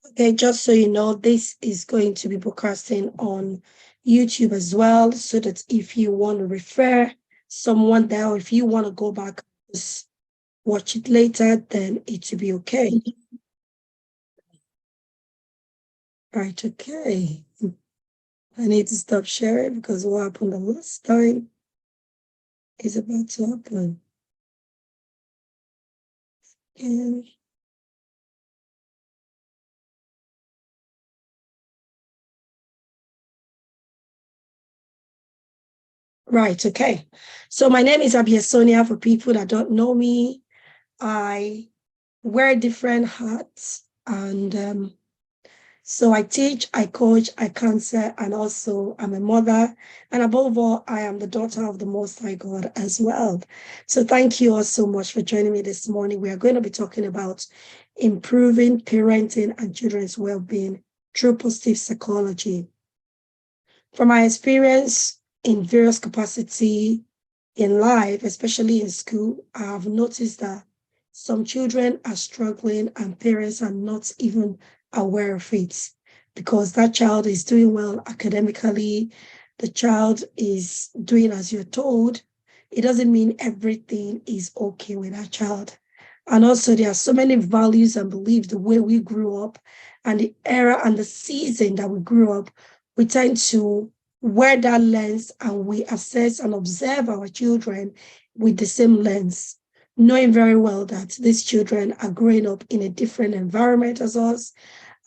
Okay, just so you know, this is going to be broadcasting on YouTube as well, so that if you want to refer someone there, or if you want to go back just watch it later, then it will be okay. Right, okay. I need to stop sharing because what happened the last time is about to happen. And right, okay. So my name is Abia Sonia. For people that don't know me, I wear different hats, and so I teach, I coach, I counsel, and also I'm a mother. And above all, I am the daughter of the Most High God as well. So thank you all so much for joining me this morning. We are going to be talking about improving parenting and children's well-being through positive psychology. From my experience in various capacity in life, especially in school, I have noticed that some children are struggling and parents are not even aware of it because that child is doing well academically, the child is doing as you're told. It doesn't mean everything is okay with that child. And also, there are so many values and beliefs, the way we grew up and the era and the season that we grew up, we tend to wear that lens and we assess and observe our children with the same lens, knowing very well that these children are growing up in a different environment as us.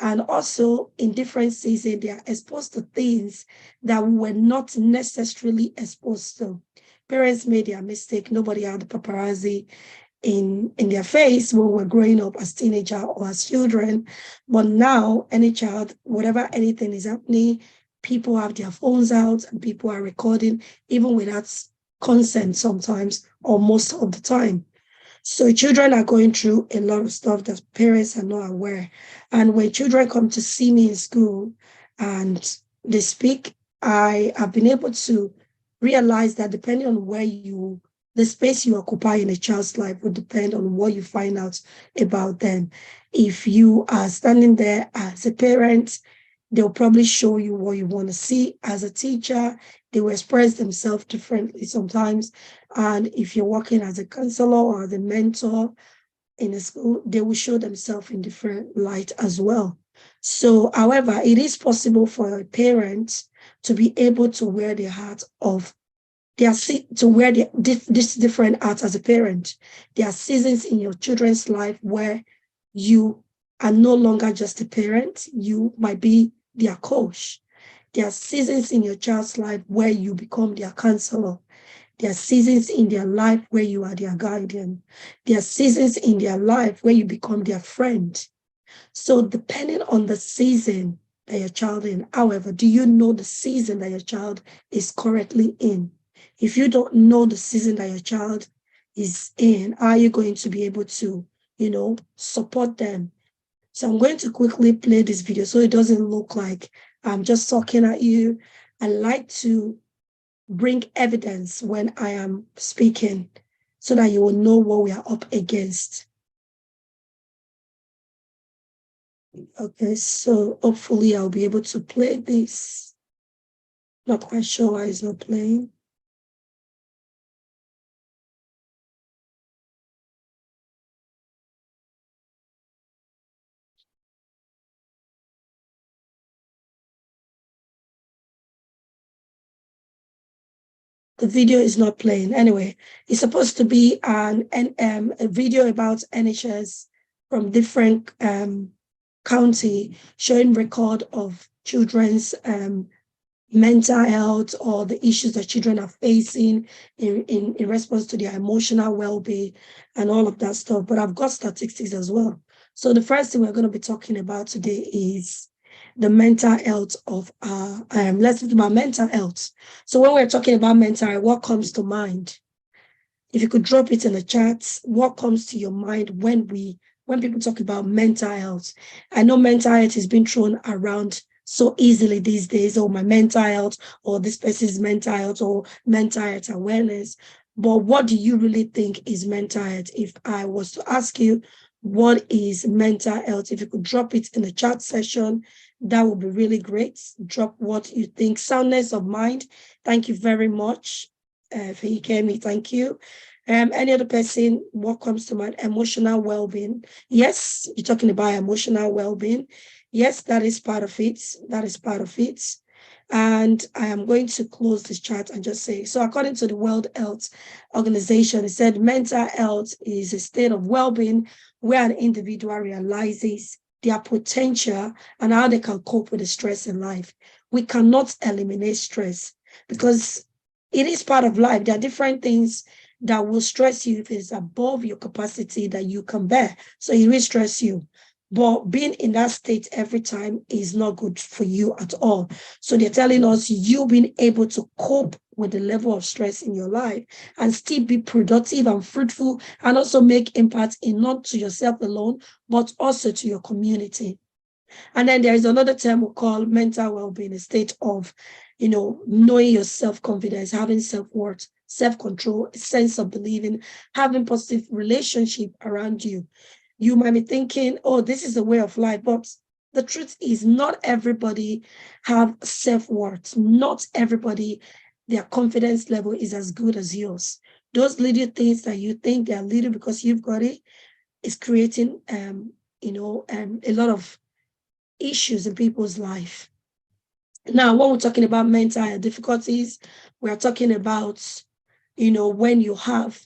And also in different seasons, they are exposed to things that we were not necessarily exposed to. Parents made their mistake. Nobody had the paparazzi in their face when we're growing up as teenager or as children. But now, any child, whatever anything is happening, people have their phones out and people are recording, even without consent sometimes, or most of the time. So children are going through a lot of stuff that parents are not aware. And when children come to see me in school and they speak, I have been able to realize that depending on the space you occupy in a child's life will depend on what you find out about them. If you are standing there as a parent, they'll probably show you what you want to see. As a teacher, they will express themselves differently sometimes. And if you're working as a counselor or the mentor in a school, they will show themselves in different light as well. So, however, it is possible for a parent to be able to wear their hat of to wear this different hats as a parent. There are seasons in your children's life where you are no longer just a parent, you might be their coach. There are seasons in your child's life where you become their counselor. There are seasons in their life where you are their guardian. There are seasons in their life where you become their friend. So depending on the season that your child is in, however, do you know the season that your child is currently in? If you don't know the season that your child is in, are you going to be able to, support them? So I'm going to quickly play this video so it doesn't look like I'm just talking at you. I like to bring evidence when I am speaking so that you will know what we are up against. Okay, so hopefully I'll be able to play this. Not quite sure why it's not playing. The video is not playing. Anyway, it's supposed to be a video about NHS from different county showing record of children's mental health or the issues that children are facing in response to their emotional well-being and all of that stuff. But I've got statistics as well. So the first thing we're going to be talking about today is the mental health of let's talk about mental health. So when we're talking about mental health, what comes to mind? If you could drop it in the chat, what comes to your mind when people talk about mental health? I know mental health is being thrown around so easily these days, or my mental health, or this person's mental health, or mental health awareness. But what do you really think is mental health? If I was to ask you, what is mental health. If you could drop it in the chat session, that would be really great. Drop what you think. Soundness of mind. Thank you very much. Fehikemi, thank you. Any other person, what comes to mind? Emotional well-being. Yes, you're talking about emotional well-being. Yes, that is part of it. That is part of it. And I am going to close this chat and just say, so according to the World Health Organization, it said mental health is a state of well-being where an individual realizes their potential and how they can cope with the stress in life. We cannot eliminate stress because it is part of life. There are different things that will stress you if it's above your capacity that you can bear. So it will stress you. But being in that state every time is not good for you at all. So they're telling us you being able to cope with the level of stress in your life and still be productive and fruitful and also make impact in not to yourself alone, but also to your community. And then there is another term we call mental well-being, a state of, knowing your self-confidence, having self-worth, self-control, a sense of believing, having positive relationship around you. You might be thinking, oh, this is a way of life, but the truth is not everybody have self-worth. Not everybody, their confidence level is as good as yours. Those little things that you think they're little because you've got it is creating, a lot of issues in people's life. Now, when we're talking about mental health difficulties, we're talking about, when you have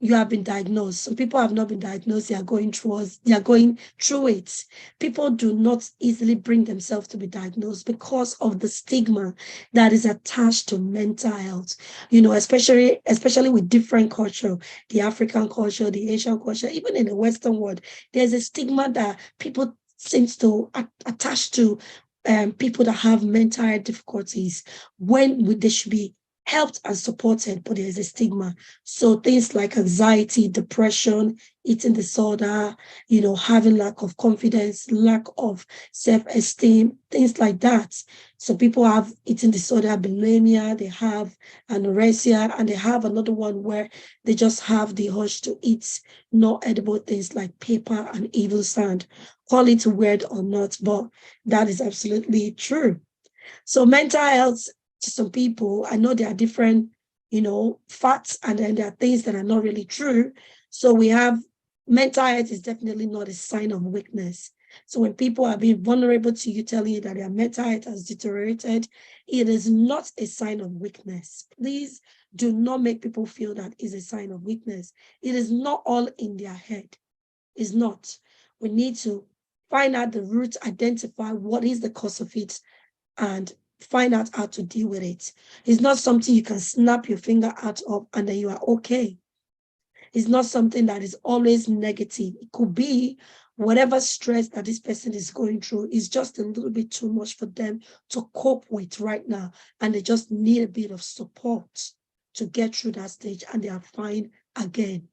been diagnosed. Some people have not been diagnosed, they are going through it. People do not easily bring themselves to be diagnosed because of the stigma that is attached to mental health, especially with different culture, the African culture, the Asian culture, even in the Western world, there's a stigma that people seems to attach to people that have mental health difficulties when they should be helped and supported, but there's a stigma. So things like anxiety, depression, eating disorder, having lack of confidence, lack of self-esteem, things like that. So people have eating disorder, bulimia, they have anorexia, and they have another one where they just have the urge to eat not edible things like paper and evil sand. Call it weird or not, but that is absolutely true. So mental health, to some people, I know there are different, facts, and then there are things that are not really true. So we have mental health is definitely not a sign of weakness. So when people are being vulnerable to you, telling you that their mental health has deteriorated, it is not a sign of weakness. Please do not make people feel that is a sign of weakness. It is not all in their head. It's not. We need to find out the root, identify what is the cause of it, and find out how to deal with it. It's not something you can snap your finger out of and then you are okay. It's not something that is always negative. It could be whatever stress that this person is going through is just a little bit too much for them to cope with right now. And they just need a bit of support to get through that stage and they are fine again.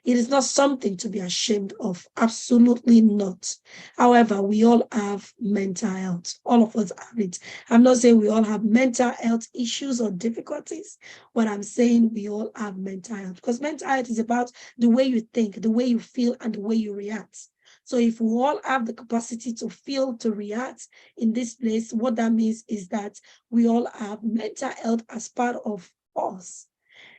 It is not something to be ashamed of, absolutely not. However, we all have mental health. All of us have it. I'm not saying we all have mental health issues or difficulties. What I'm saying, we all have mental health because mental health is about the way you think, the way you feel, and the way you react. So if we all have the capacity to feel, to react in this place, what that means is that we all have mental health as part of us.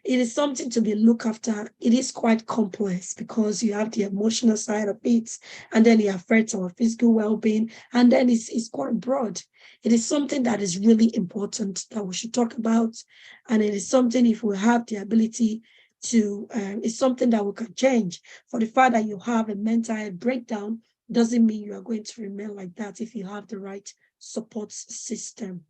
It is something to be looked after. It is quite complex because you have the emotional side of it, and then it affects our physical well-being, and then it's quite broad. It is something that is really important that we should talk about, and it is something if we have the ability to, it's something that we can change. For the fact that you have a mental health breakdown doesn't mean you are going to remain like that if you have the right support system.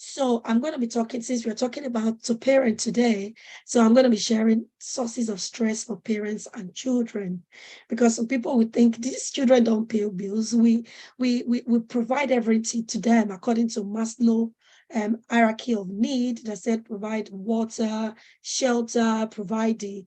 So I'm going to be talking, since we're talking about to parent today, so I'm going to be sharing sources of stress for parents and children, because some people would think these children don't pay bills. We provide everything to them according to Maslow hierarchy of need that said provide water, shelter, provide the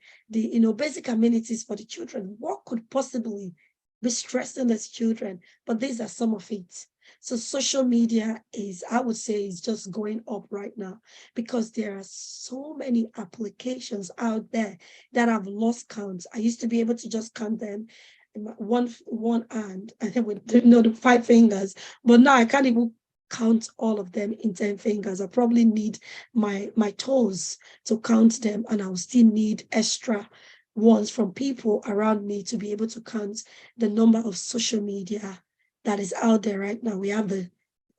basic amenities for the children. What could possibly be stressing these children? But these are some of it. So social media is, I would say, is just going up right now because there are so many applications out there that have lost count. I used to be able to just count them in one hand, and then with the 5 fingers, but now I can't even count all of them in 10 fingers. I probably need my toes to count them, and I'll still need extra ones from people around me to be able to count the number of social media that is out there right now. We have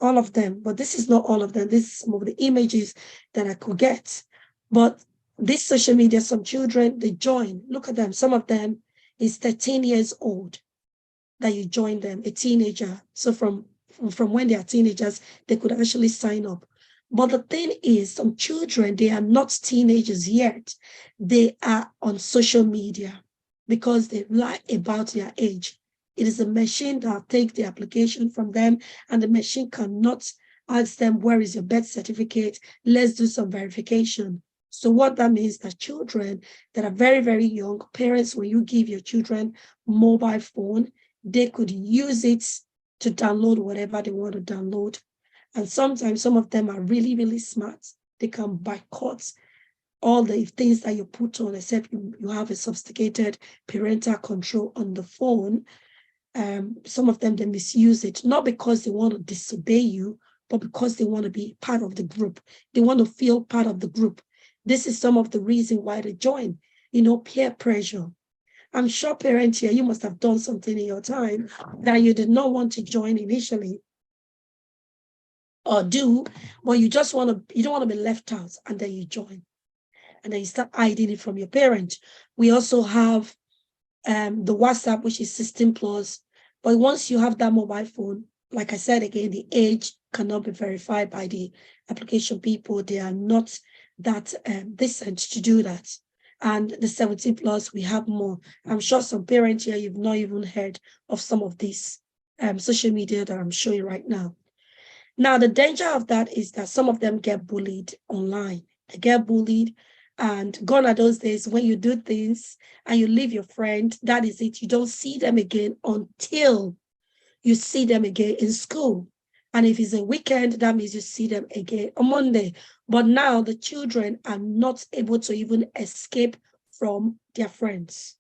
all of them, but this is not all of them. This is some of the images that I could get. But this social media, some children, they join. Look at them. Some of them is 13 years old that you join them, a teenager. So from when they are teenagers, they could actually sign up. But the thing is, some children, they are not teenagers yet. They are on social media because they lie about their age. It is a machine that will take the application from them, and the machine cannot ask them, where is your birth certificate? Let's do some verification. So what that means that children that are very, very young, parents, when you give your children mobile phone, they could use it to download whatever they want to download. And sometimes some of them are really, really smart. They can boycott all the things that you put on, except you have a sophisticated parental control on the phone. Some of them, they misuse it, not because they want to disobey you, but because they want to be part of the group. They want to feel part of the group. This is some of the reason why they join, peer pressure. I'm sure parents here, you must have done something in your time that you did not want to join initially or do, but you don't want to be left out, and then you join. And then you start hiding it from your parents. We also have the WhatsApp, which is 16 plus. But once you have that mobile phone, like I said again, the age cannot be verified by the application people. They are not that decent to do that. And the 17 plus, we have more. I'm sure some parents here, you've not even heard of some of these social media that I'm showing right now. Now, the danger of that is that some of them get bullied online. They get bullied, and gone are those days when you do things and you leave your friend, that is it. You don't see them again until you see them again in school. And if it's a weekend, that means you see them again on Monday. But now the children are not able to even escape from their friends.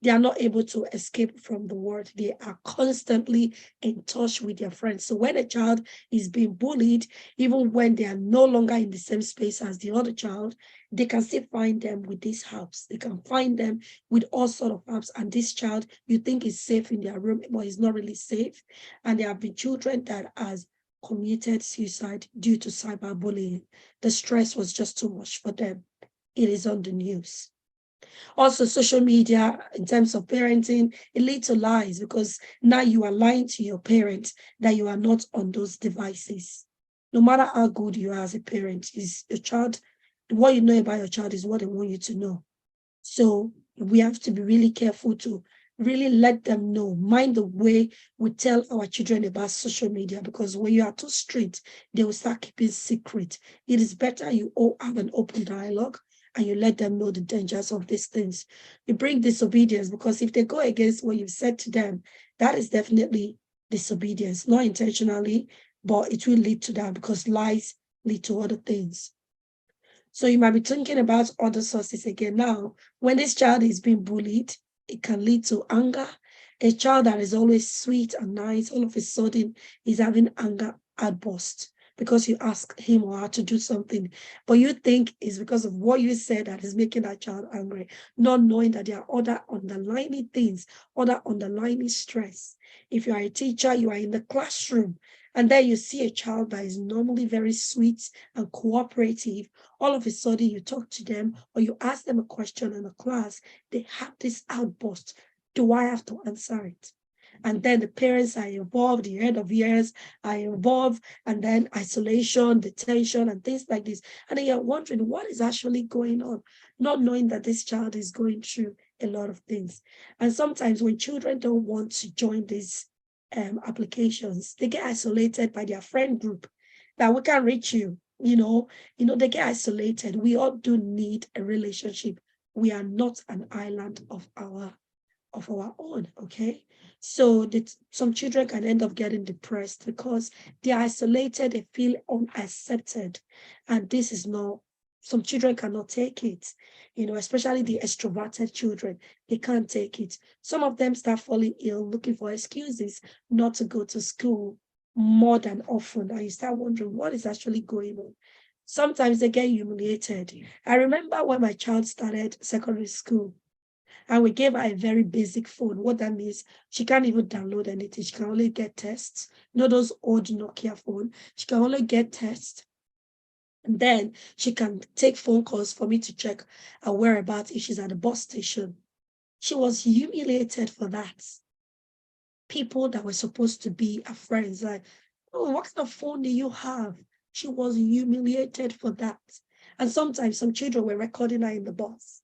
They are not able to escape from the world. They are constantly in touch with their friends. So when a child is being bullied, even when they are no longer in the same space as the other child, they can still find them with these apps. They can find them with all sorts of apps. And this child, you think is safe in their room, but it's not really safe. And there have been children that has committed suicide due to cyberbullying. The stress was just too much for them. It is on the news. Also, social media, in terms of parenting, it leads to lies, because now you are lying to your parents that you are not on those devices. No matter how good you are as a parent, is your child, what you know about your child is what they want you to know. So we have to be really careful to really let them know, mind the way we tell our children about social media, because when you are too strict, they will start keeping secret. It is better you all have an open dialogue and you let them know the dangers of these things. You bring disobedience, because if they go against what you've said to them, that is definitely disobedience, not intentionally, but it will lead to that, because lies lead to other things. So you might be thinking about other sources again. Now, when this child is being bullied, it can lead to anger. A child that is always sweet and nice, all of a sudden is having anger outburst because you ask him or her to do something, but you think it's because of what you said that is making that child angry, not knowing that there are other underlying things, other underlying stress. If you are a teacher, you are in the classroom, and then you see a child that is normally very sweet and cooperative, all of a sudden you talk to them or you ask them a question in a class, they have this outburst. Do I have to answer it? And then the parents are involved, the head of years are involved, and then isolation, detention, and things like this. And then you're wondering what is actually going on, not knowing that this child is going through a lot of things. And sometimes when children don't want to join these applications, they get isolated by their friend group, that we can't reach you. They get isolated. We all do need a relationship. We are not an island of our of our own, okay? So that some children can end up getting depressed because they're isolated, they feel unaccepted. And this is not, some children cannot take it, especially the extroverted children, they can't take it. Some of them start falling ill, looking for excuses not to go to school more than often. And you start wondering what is actually going on. Sometimes they get humiliated. I remember when my child started secondary school, and we gave her a very basic phone. What that means, she can't even download anything. She can only get tests. Those old Nokia phone. She can only get tests. And then she can take phone calls for me to check her whereabouts if she's at the bus station. She was humiliated for that. People that were supposed to be her friends, like, oh, what kind of phone do you have? She was humiliated for that. And sometimes some children were recording her in the bus.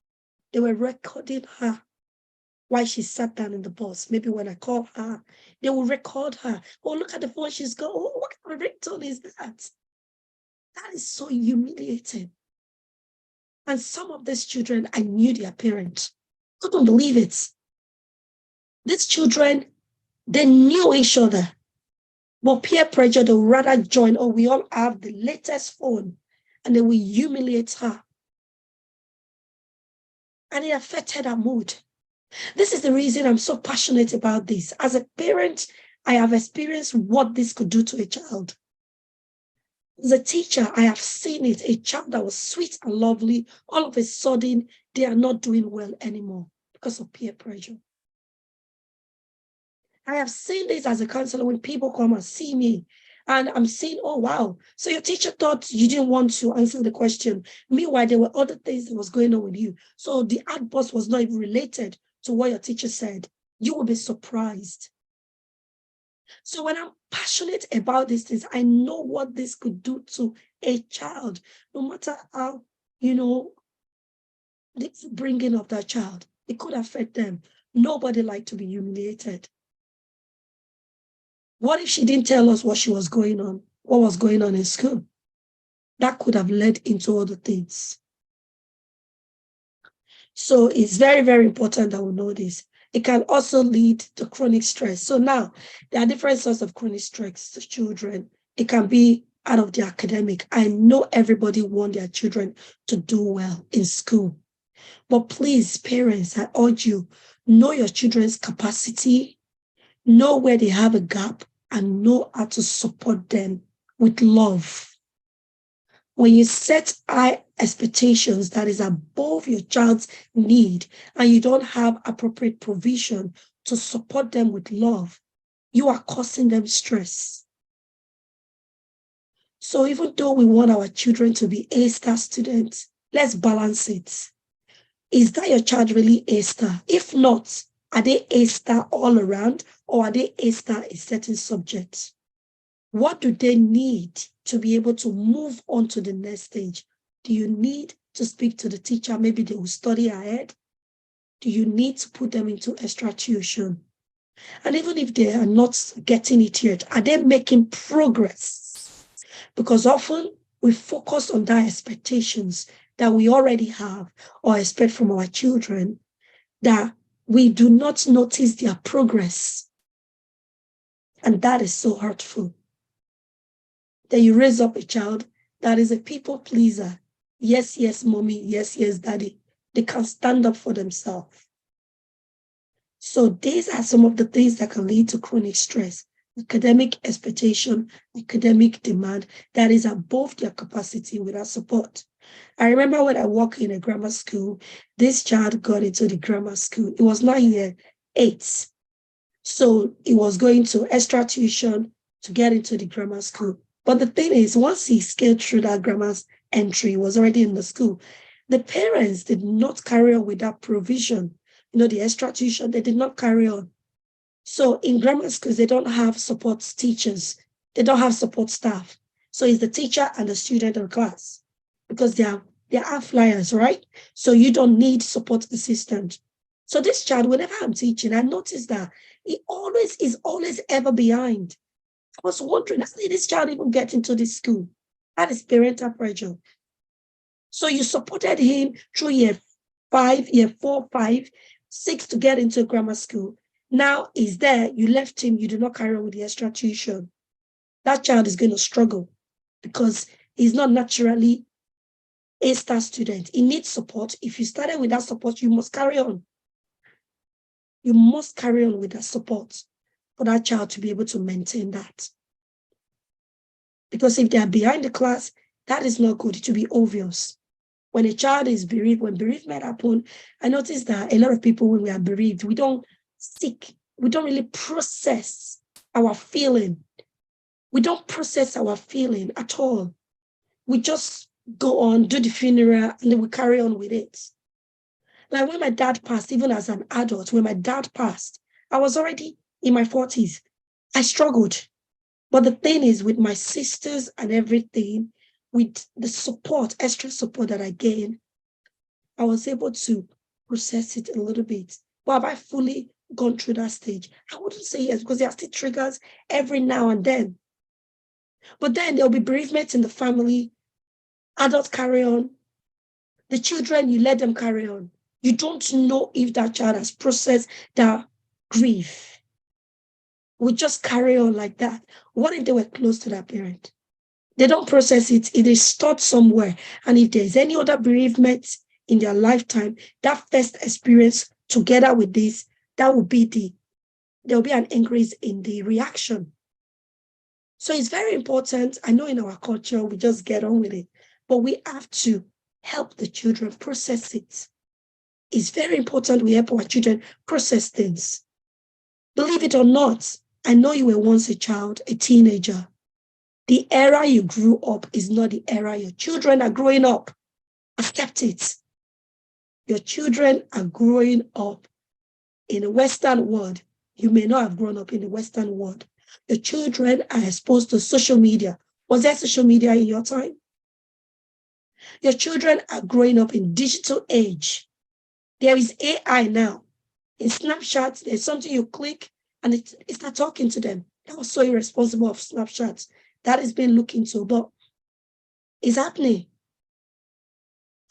They were recording her while she sat down in the bus. Maybe when I call her, they will record her. Oh, look at the phone she's got. Oh, what kind of ringtone is that? That is so humiliating. And some of these children, I knew their parents. Couldn't believe it. These children, they knew each other. But peer pressure, they would rather join, oh, we all have the latest phone, and they will humiliate her. And it affected her mood. This is the reason I'm so passionate about this. As a parent, I have experienced what this could do to a child. As a teacher, I have seen it. A child that was sweet and lovely, all of a sudden, they are not doing well anymore because of peer pressure. I have seen this as a counselor when people come and see me. And I'm saying, oh, wow. So your teacher thought you didn't want to answer the question. Meanwhile, there were other things that was going on with you. So the outburst was not even related to what your teacher said. You will be surprised. So when I'm passionate about these things, I know what this could do to a child, no matter how, the bringing of that child, it could affect them. Nobody liked to be humiliated. What if she didn't tell us what was going on in school? That could have led into other things. So it's very, very important that we know this. It can also lead to chronic stress. So now, there are different sorts of chronic stress to children. It can be out of the academic. I know everybody wants their children to do well in school. But please, parents, I urge you, know your children's capacity, know where they have a gap, and know how to support them with love. When you set high expectations that is above your child's need and you don't have appropriate provision to support them with love, you are causing them stress. So even though we want our children to be A-star students, let's balance it. Is that your child really A-star? If not, are they A-star all around, or are they A-star in certain subjects? What do they need to be able to move on to the next stage? Do you need to speak to the teacher? Maybe they will study ahead. Do you need to put them into extra tuition? And even if they are not getting it yet, are they making progress? Because often we focus on their expectations that we already have or expect from our children, that we do not notice their progress. And that is so hurtful. That you raise up a child that is a people pleaser. Yes, yes, mommy. Yes, yes, daddy. They can stand up for themselves. So these are some of the things that can lead to chronic stress. Academic expectation, academic demand that is above their capacity without support. I remember when I worked in a grammar school, this child got into the grammar school. It was not year 8. So he was going to extra tuition to get into the grammar school. But the thing is, once he scaled through that grammar entry, he was already in the school. The parents did not carry on with that provision. The extra tuition, they did not carry on. So in grammar schools, they don't have support teachers. They don't have support staff. So it's the teacher and the student in class because they are flyers, right? So you don't need support assistant. So this child, whenever I'm teaching, I noticed that he is always ever behind. I was wondering, how did this child even get into this school? That is parental pressure. So you supported him through year 4, 5. seeks to get into grammar school, now is there, you left him, you do not carry on with the extra tuition. That child is going to struggle because he's not naturally a star student. He needs support. If you started with that support, you must carry on. You must carry on with that support for that child to be able to maintain that. Because if they are behind the class, that is not good. It will be obvious. When a child is bereaved, when bereavement happens, I notice that a lot of people, when we are bereaved, we don't really process our feeling. We don't process our feeling at all. We just go on, do the funeral, and then we carry on with it. Like when my dad passed, even as an adult, when my dad passed, I was already in my 40s. I struggled. But the thing is, with my sisters and everything, with the support, extra support that I gained, I was able to process it a little bit. But have I fully gone through that stage? I wouldn't say yes, because there are still triggers every now and then. But then there'll be bereavement in the family. Adults carry on. The children, you let them carry on. You don't know if that child has processed that grief. We just carry on like that. What if they were close to that parent? They don't process it. It is stored somewhere. And if there's any other bereavement in their lifetime, that first experience together with this, there'll be an increase in the reaction. So it's very important. I know in our culture, we just get on with it, but we have to help the children process it. It's very important we help our children process things. Believe it or not, I know you were once a child, a teenager. The era you grew up is not the era your children are growing up. Accept it. Your children are growing up in the Western world. You may not have grown up in the Western world. Your children are exposed to social media. Was there social media in your time? Your children are growing up in digital age. There is AI now. In Snapchat, there's something you click and it's not talking to them. That was so irresponsible of Snapchat. That is being looked into, but it's happening.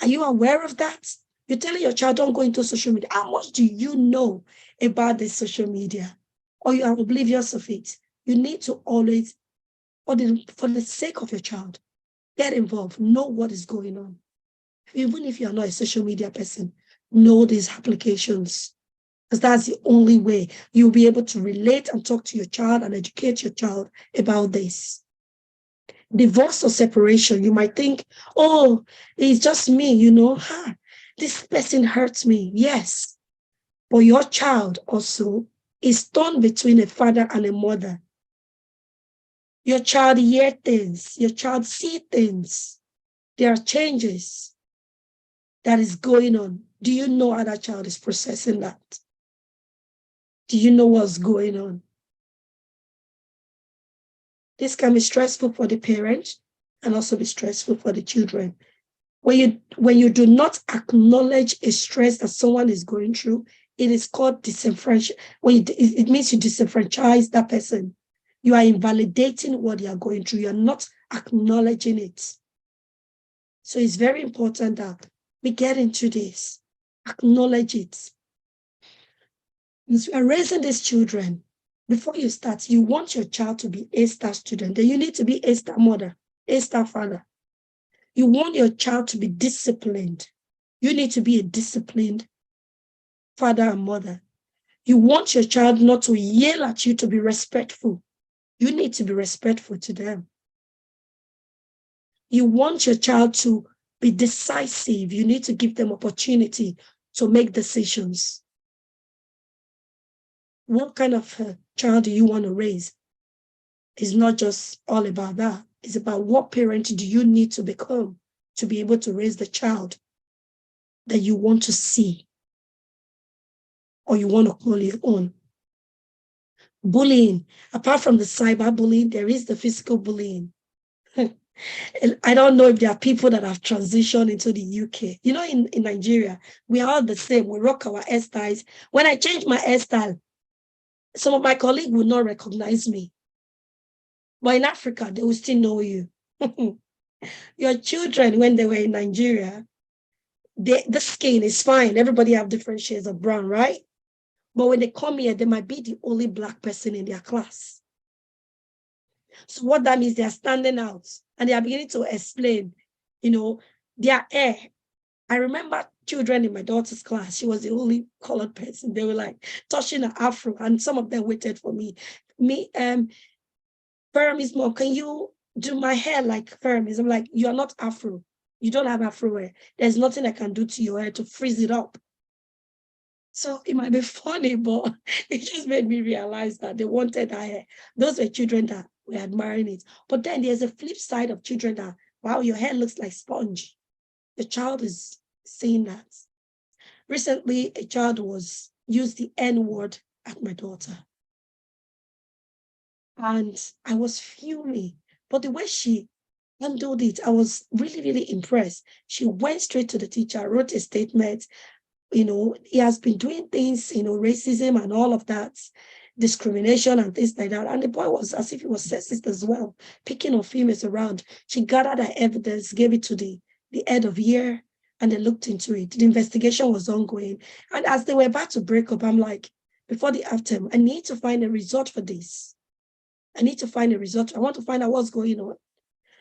Are you aware of that? You're telling your child, don't go into social media. How much do you know about this social media? Or you are oblivious of it? You need to always, for the sake of your child, get involved, know what is going on. Even if you're not a social media person, know these applications. Because that's the only way you'll be able to relate and talk to your child and educate your child about this. Divorce or separation, you might think, oh, it's just me, this person hurts me. Yes, but your child also is torn between a father and a mother. Your child hears things, your child sees things. There are changes that is going on. Do you know how that child is processing that? Do you know what's going on? This can be stressful for the parent and also be stressful for the children. When you do not acknowledge a stress that someone is going through, it is called disenfranchisement. It means you disenfranchise that person. You are invalidating what they are going through. You are not acknowledging it. So it's very important that we get into this, acknowledge it. As you are raising these children, before you start, you want your child to be a star student, then you need to be a star mother, a star father. You want your child to be disciplined. You need to be a disciplined father and mother. You want your child not to yell at you, to be respectful. You need to be respectful to them. You want your child to be decisive. You need to give them opportunity to make decisions. What kind of child do you want to raise? It's not just all about that. It's about what parent do you need to become to be able to raise the child that you want to see or you want to call your own. Bullying. Apart from the cyber bullying, there is the physical bullying. I don't know if there are people that have transitioned into the UK. In Nigeria, we are all the same. We rock our hairstyles. When I change my hairstyle, some of my colleagues will not recognize me. But in Africa, they will still know you. Your children, when they were in Nigeria, the skin is fine. Everybody have different shades of brown, right? But when they come here, they might be the only Black person in their class. So what that means, they are standing out and they are beginning to explain, their hair. I remember children in my daughter's class, she was the only colored person. They were like touching her afro, and some of them waited for me. Fermis, mom, can you do my hair like Fermis? I'm like, you're not afro. You don't have afro hair. There's nothing I can do to your hair to freeze it up. So it might be funny, but it just made me realize that they wanted our hair. Those were children that were admiring it. But then there's a flip side of children that, wow, your hair looks like sponge. The child is saying that. Recently, a child used the N word at my daughter. And I was fuming. But the way she handled it, I was really, really impressed. She went straight to the teacher, wrote a statement. He has been doing things, racism and all of that, discrimination and things like that. And the boy was as if he was sexist as well, picking on females around. She gathered her evidence, gave it to the head of year, and they looked into it. The investigation was ongoing. And as they were about to break up, I'm like, before the afterm, I need to find a result for this. I need to find a result. I want to find out what's going on.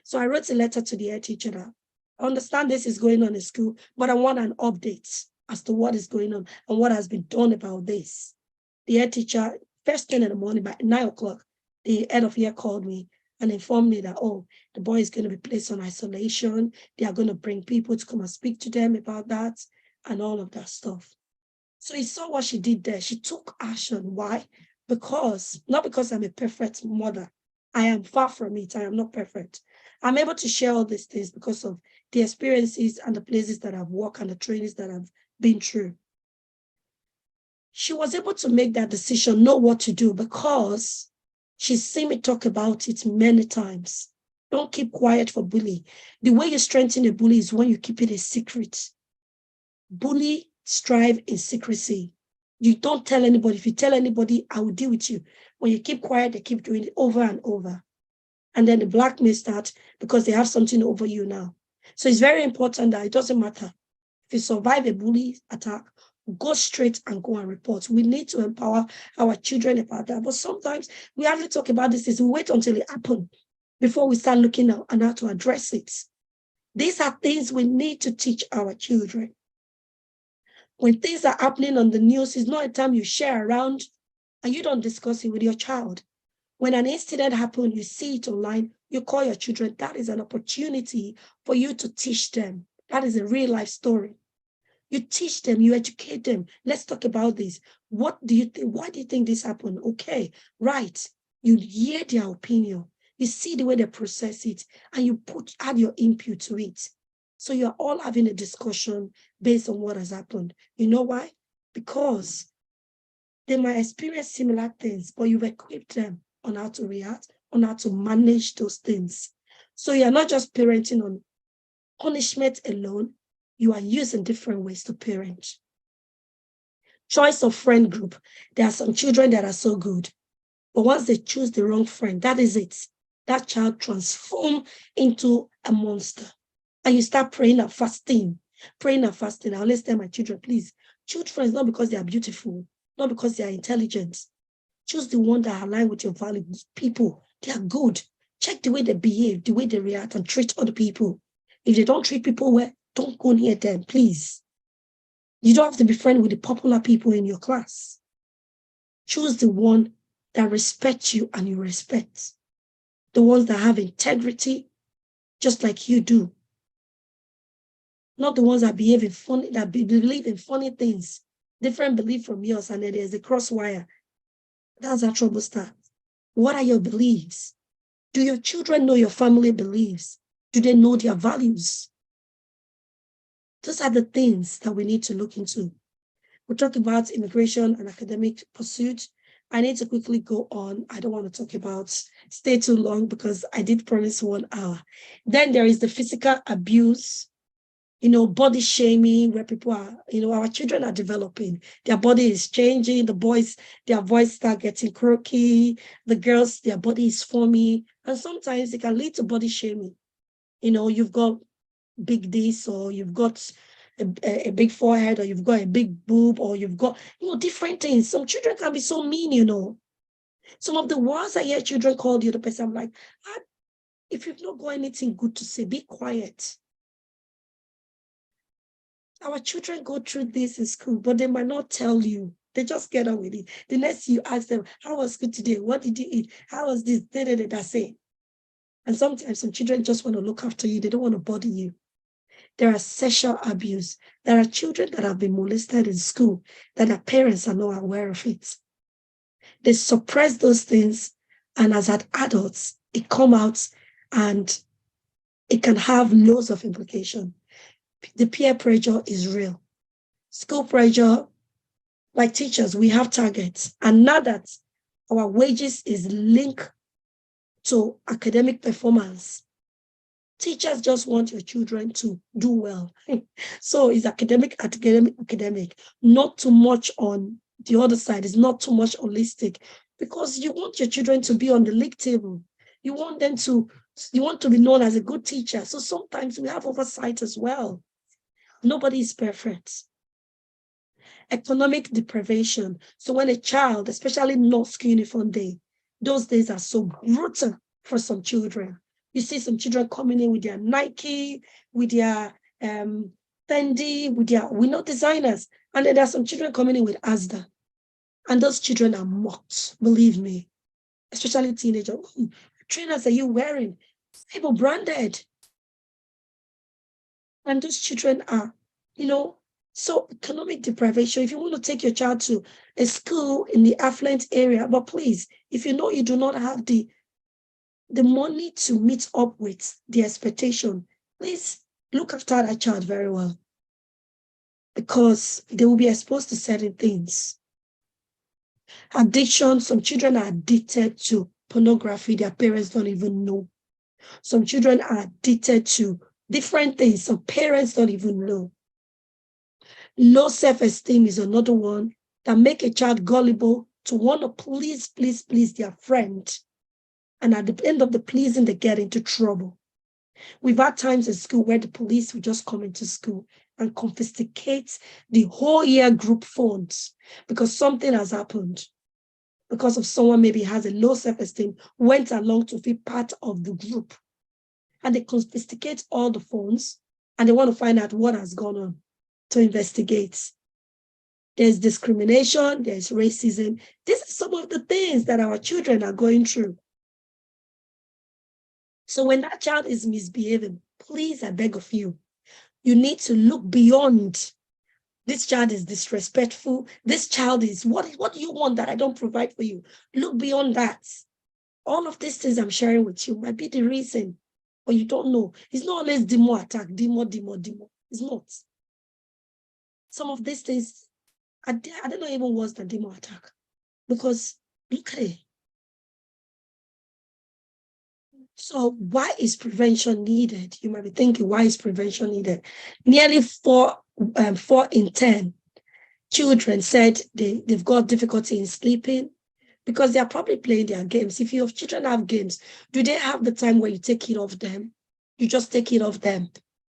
So I wrote a letter to the head teacher that I understand this is going on in school, but I want an update as to what is going on and what has been done about this. The head teacher, first thing in the morning, by 9 o'clock, the head of year called me and informed me that, the boy is going to be placed on isolation. They are going to bring people to come and speak to them about that and all of that stuff. So he saw what she did there. She took action. Why? Not because I'm a perfect mother. I am far from it. I am not perfect. I'm able to share all these things because of the experiences and the places that I've worked and the trainings that I've been through. She was able to make that decision, know what to do, because she's seen me talk about it many times. Don't keep quiet for bully. The way you strengthen a bully is when you keep it a secret. Bully strive in secrecy. You don't tell anybody. If you tell anybody, I will deal with you. When you keep quiet, they keep doing it over and over. And then the blackmail starts because they have something over you now. So it's very important that it doesn't matter. If you survive a bully attack, go straight and go and report. We need to empower our children about that. But sometimes we hardly talk about this. We wait until it happens before we start looking at how to address it. These are things we need to teach our children. When things are happening on the news, it's not a time you share around and you don't discuss it with your child. When an incident happens, you see it online, you call your children. That is an opportunity for you to teach them. That is a real life story. You teach them, you educate them. Let's talk about this. What do you think? Why do you think this happened? Okay, right. You hear their opinion. You see the way they process it, and you add your input to it. So you're all having a discussion based on what has happened. You know why? Because they might experience similar things, but you've equipped them on how to react, on how to manage those things. So you're not just parenting on punishment alone, you are using different ways to parent. Choice of friend group. There are some children that are so good, but once they choose the wrong friend, that is it. That child transforms into a monster. And you start praying and fasting. I always tell my children, please, choose friends not because they are beautiful, not because they are intelligent. Choose the one that align with your values. People, they are good. Check the way they behave, the way they react, and treat other people. If they don't treat people well, don't go near them, please. You don't have to be friends with the popular people in your class. Choose the one that respects you and you respect. The ones that have integrity, just like you do. Not the ones that behave in funny, that believe in funny things, different belief from yours, and then there's a crosswire. That's how trouble starts. What are your beliefs? Do your children know your family beliefs? Do they know their values? Those are the things that we need to look into. We talk about immigration and academic pursuit. I need to quickly go on. I don't want to talk about, stay too long because I did promise 1 hour. Then there is the physical abuse, body shaming, where people are, our children are developing. Their body is changing. The boys, their voice start getting croaky. The girls, their body is forming. And sometimes it can lead to body shaming. You've got big this or you've got a big forehead, or you've got a big boob, or you've got, different things. Some children can be so mean. Some of the words I hear children call the other person, I'm like, if you've not got anything good to say, be quiet. Our children go through this in school, but they might not tell you. They just get on with it. The next you ask them, how was school today? What did you eat? How was this? That's it. And sometimes some children just want to look after you. They don't want to bother you. There are sexual abuse. There are children that have been molested in school that their parents are not aware of it. They suppress those things, and as adults, it come out and it can have loads of implication. The peer pressure is real. School pressure, like teachers, we have targets. And now that our wages is linked to academic performance, teachers just want your children to do well. So it's academic, not too much on the other side. It's not too much holistic, because you want your children to be on the league table. You want to be known as a good teacher. So sometimes we have oversight as well. Nobody is perfect. Economic deprivation. So when a child, especially not school uniform day, those days are so brutal for some children. You see some children coming in with their Nike, with their Fendi, we're not designers. And then there are some children coming in with Asda. And those children are mocked, believe me, especially teenagers. What trainers are you wearing? People branded. And those children are, so economic deprivation. If you want to take your child to a school in the affluent area, but please, if you know you do not have the money to meet up with the expectation, please look after that child very well, because they will be exposed to certain things. Addiction, some children are addicted to pornography, their parents don't even know. Some children are addicted to different things, some parents don't even know. Low self-esteem is another one that make a child gullible to want to please their friend. And at the end of the pleasing, they get into trouble. We've had times in school where the police will just come into school and confiscate the whole year group phones because something has happened. Because of someone maybe has a low self-esteem, went along to be part of the group. And they confiscate all the phones and they want to find out what has gone on to investigate. There's discrimination, there's racism. This is some of the things that our children are going through. So when that child is misbehaving, please, I beg of you, you need to look beyond. This child is disrespectful. This child is, what do you want that I don't provide for you? Look beyond that. All of these things I'm sharing with you might be the reason, but you don't know. It's not always demo attack, demo. It's not. Some of these things, I don't know even worse than demo attack, because look at it. So why is prevention needed? You might be thinking, why is prevention needed? Nearly 4 in 10 children said they've got difficulty in sleeping because they're probably playing their games. If your children have games, do they have the time where you take it off them? You just take it off them,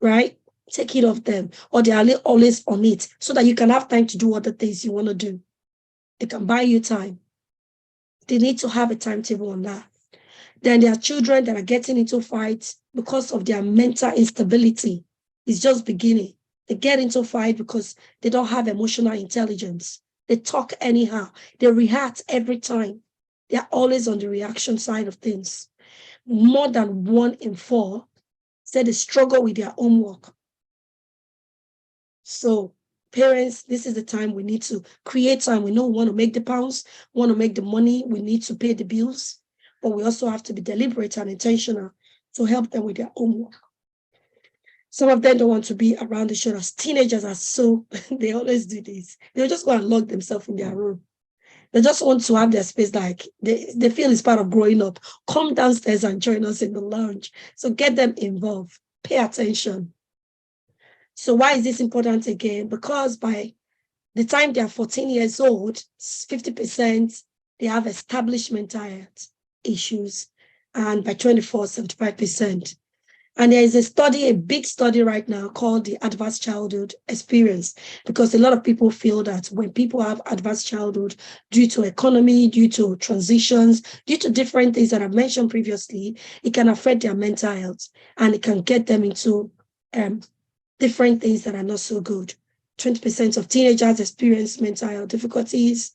right? Take it off them, or they are always on it so that you can have time to do other things you want to do. They can buy you time. They need to have a timetable on that. Then there are children that are getting into fights because of their mental instability. It's just beginning. They get into fight because they don't have emotional intelligence. They talk anyhow. They react every time. They're always on the reaction side of things. More than 1 in 4 said they struggle with their homework. So parents, this is the time we need to create time. We know we want to make the pounds, want to make the money. We need to pay the bills. But we also have to be deliberate and intentional to help them with their homework. Some of them don't want to be around the shoulders. Teenagers are so, they always do this. They'll just go and lock themselves in their room. They just want to have their space, like they feel it's part of growing up. Come downstairs and join us in the lounge. So get them involved. Pay attention. So why is this important again? Because by the time they are 14 years old, 50%, they have established mental health issues, and by 24, 75%. And there is a big study right now called the adverse childhood experience, because a lot of people feel that when people have adverse childhood due to economy, due to transitions, due to different things that I've mentioned previously, it can affect their mental health and it can get them into different things that are not so good. 20% of teenagers experience mental health difficulties.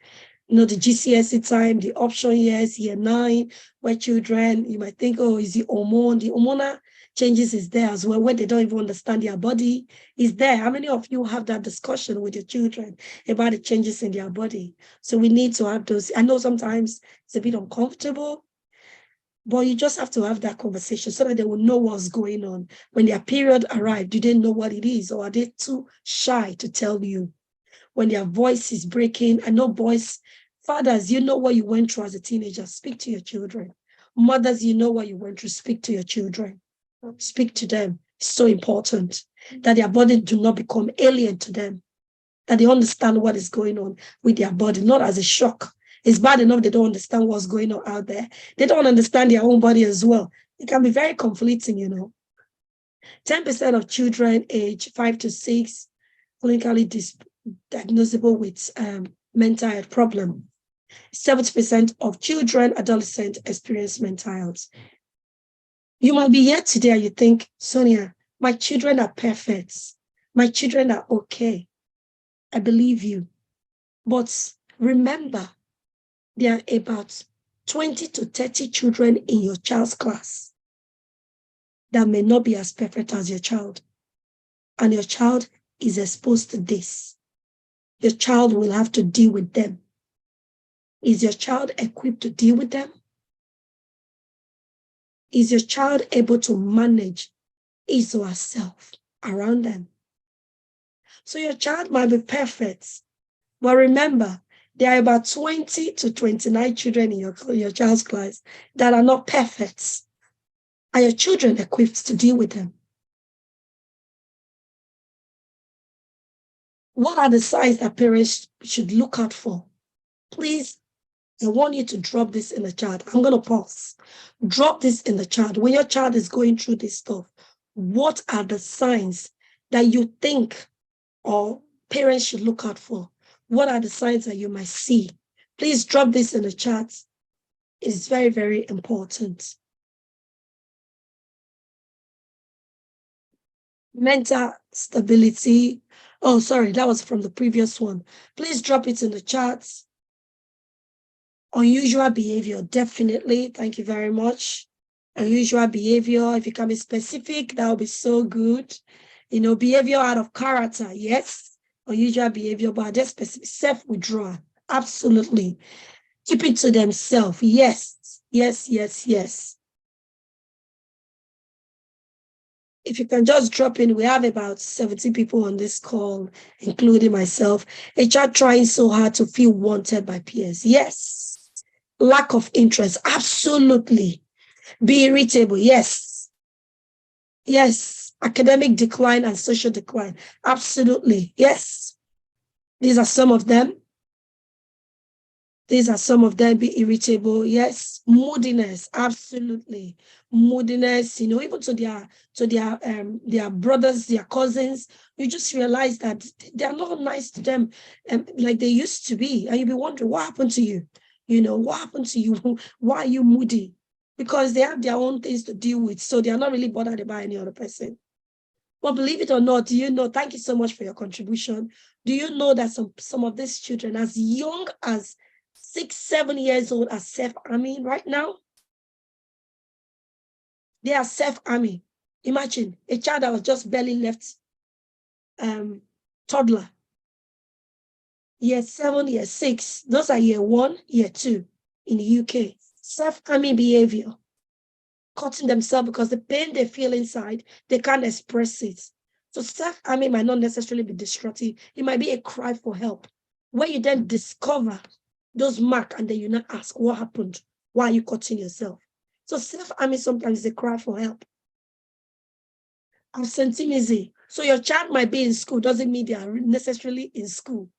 The GCSE time, the option years, year 9, where children, you might think, oh, is the hormone? The hormonal changes is there as well, where they don't even understand their body is there. How many of you have that discussion with your children about the changes in their body? So we need to have those. I know sometimes it's a bit uncomfortable, but you just have to have that conversation so that they will know what's going on. When their period arrives, do they know what it is, or are they too shy to tell you? When their voice is breaking, I know boys, fathers, you know what you went through as a teenager, speak to your children. Mothers, you know what you went through, speak to your children. Speak to them. It's so important that their body do not become alien to them, that they understand what is going on with their body, not as a shock. It's bad enough they don't understand what's going on out there. They don't understand their own body as well. It can be very conflicting, 10% of children age 5 to 6 clinically diagnosable with mental health problem. 70% of children, adolescents experience mental health. You might be here today and you think, Sonia, my children are perfect. My children are okay. I believe you. But remember, there are about 20 to 30 children in your child's class that may not be as perfect as your child. And your child is exposed to this. Your child will have to deal with them. Is your child equipped to deal with them? Is your child able to manage his or herself around them? So your child might be perfect, but remember, there are about 20 to 29 children in your child's class that are not perfect. Are your children equipped to deal with them? What are the signs that parents should look out for? Please, I want you to drop this in the chat. I'm going to pause. Drop this in the chat. When your child is going through this stuff, what are the signs that you think or parents should look out for? What are the signs that you might see? Please drop this in the chat. It's very, very important. Mental stability. Oh, sorry, that was from the previous one. Please drop it in the chat. Unusual behavior, definitely. Thank you very much. Unusual behavior, if you can be specific, that would be so good. Behavior out of character, yes. Unusual behavior, but just specific. Self-withdrawal, absolutely. Keep it to themselves, yes, yes, yes, yes. If you can just drop in, we have about 70 people on this call, including myself. A child trying so hard to feel wanted by peers, yes. Lack of interest, absolutely. Be irritable, yes. Yes. Academic decline and social decline, absolutely, yes. These are some of them. Be irritable, yes. Moodiness, absolutely. Moodiness, even to their brothers, their cousins, you just realize that they're not nice to them like they used to be. And you'll be wondering, what happened to you? What happened to you? Why are you moody? Because they have their own things to deal with. So they are not really bothered about any other person. But believe it or not, thank you so much for your contribution. Do you know that some of these children, as young as 6, 7 years old, are self-harming right now? They are self-harming. Imagine a child that was just barely left toddler. Year 7, year 6, those are year 1, year 2 in the UK. Self-harming behavior, cutting themselves because the pain they feel inside, they can't express it. So self-harming might not necessarily be destructive. It might be a cry for help, where you then discover those marks and then you not ask, what happened? Why are you cutting yourself? So self-harming sometimes is a cry for help. Absenteeism. So your child might be in school, doesn't mean they are necessarily in school.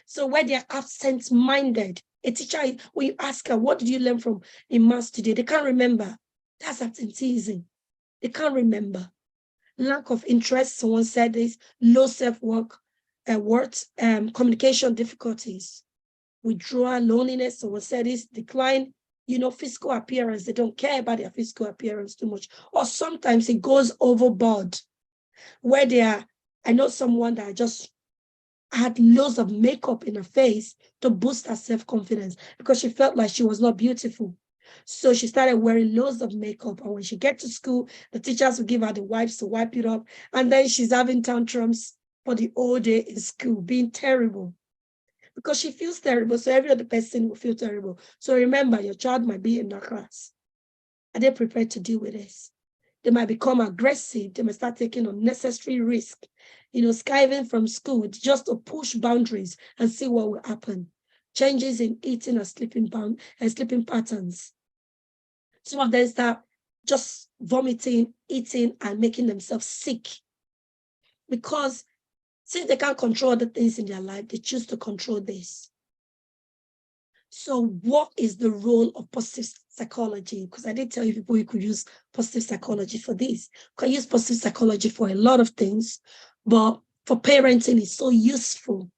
So where they're absent-minded, a teacher, when you ask her, what did you learn from in maths today? They can't remember. That's absenteeism. They can't remember. Lack of interest, someone said this, low self-worth, communication difficulties, withdrawal, loneliness, someone said this, decline, physical appearance. They don't care about their physical appearance too much. Or sometimes it goes overboard where I know someone that just had loads of makeup in her face to boost her self-confidence because she felt like she was not beautiful. So she started wearing loads of makeup. And when she gets to school, the teachers will give her the wipes to wipe it up. And then she's having tantrums for the whole day in school, being terrible. Because she feels terrible, so every other person will feel terrible. So remember, your child might be in that class. Are they prepared to deal with this? They might become aggressive. They might start taking unnecessary risk, skiving from school just to push boundaries and see what will happen. Changes in eating and sleeping patterns. Some of them start just vomiting, eating, and making themselves sick. Because since they can't control other things in their life, they choose to control this. So what is the role of positive psychology? Because I did tell you people you could use positive psychology for this. You can use positive psychology for a lot of things, but for parenting, it's so useful.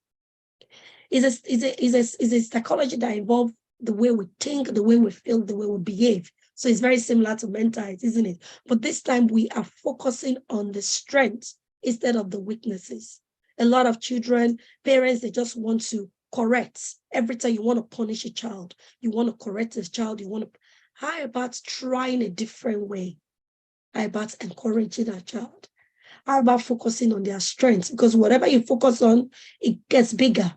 It's a psychology that involves the way we think, the way we feel, the way we behave. So it's very similar to mental health, isn't it? But this time we are focusing on the strengths instead of the weaknesses. A lot of children, parents, they just want to correct. Every time you want to punish a child, you want to correct a child, how about trying a different way? How about encouraging a child? How about focusing on their strengths? Because whatever you focus on, it gets bigger.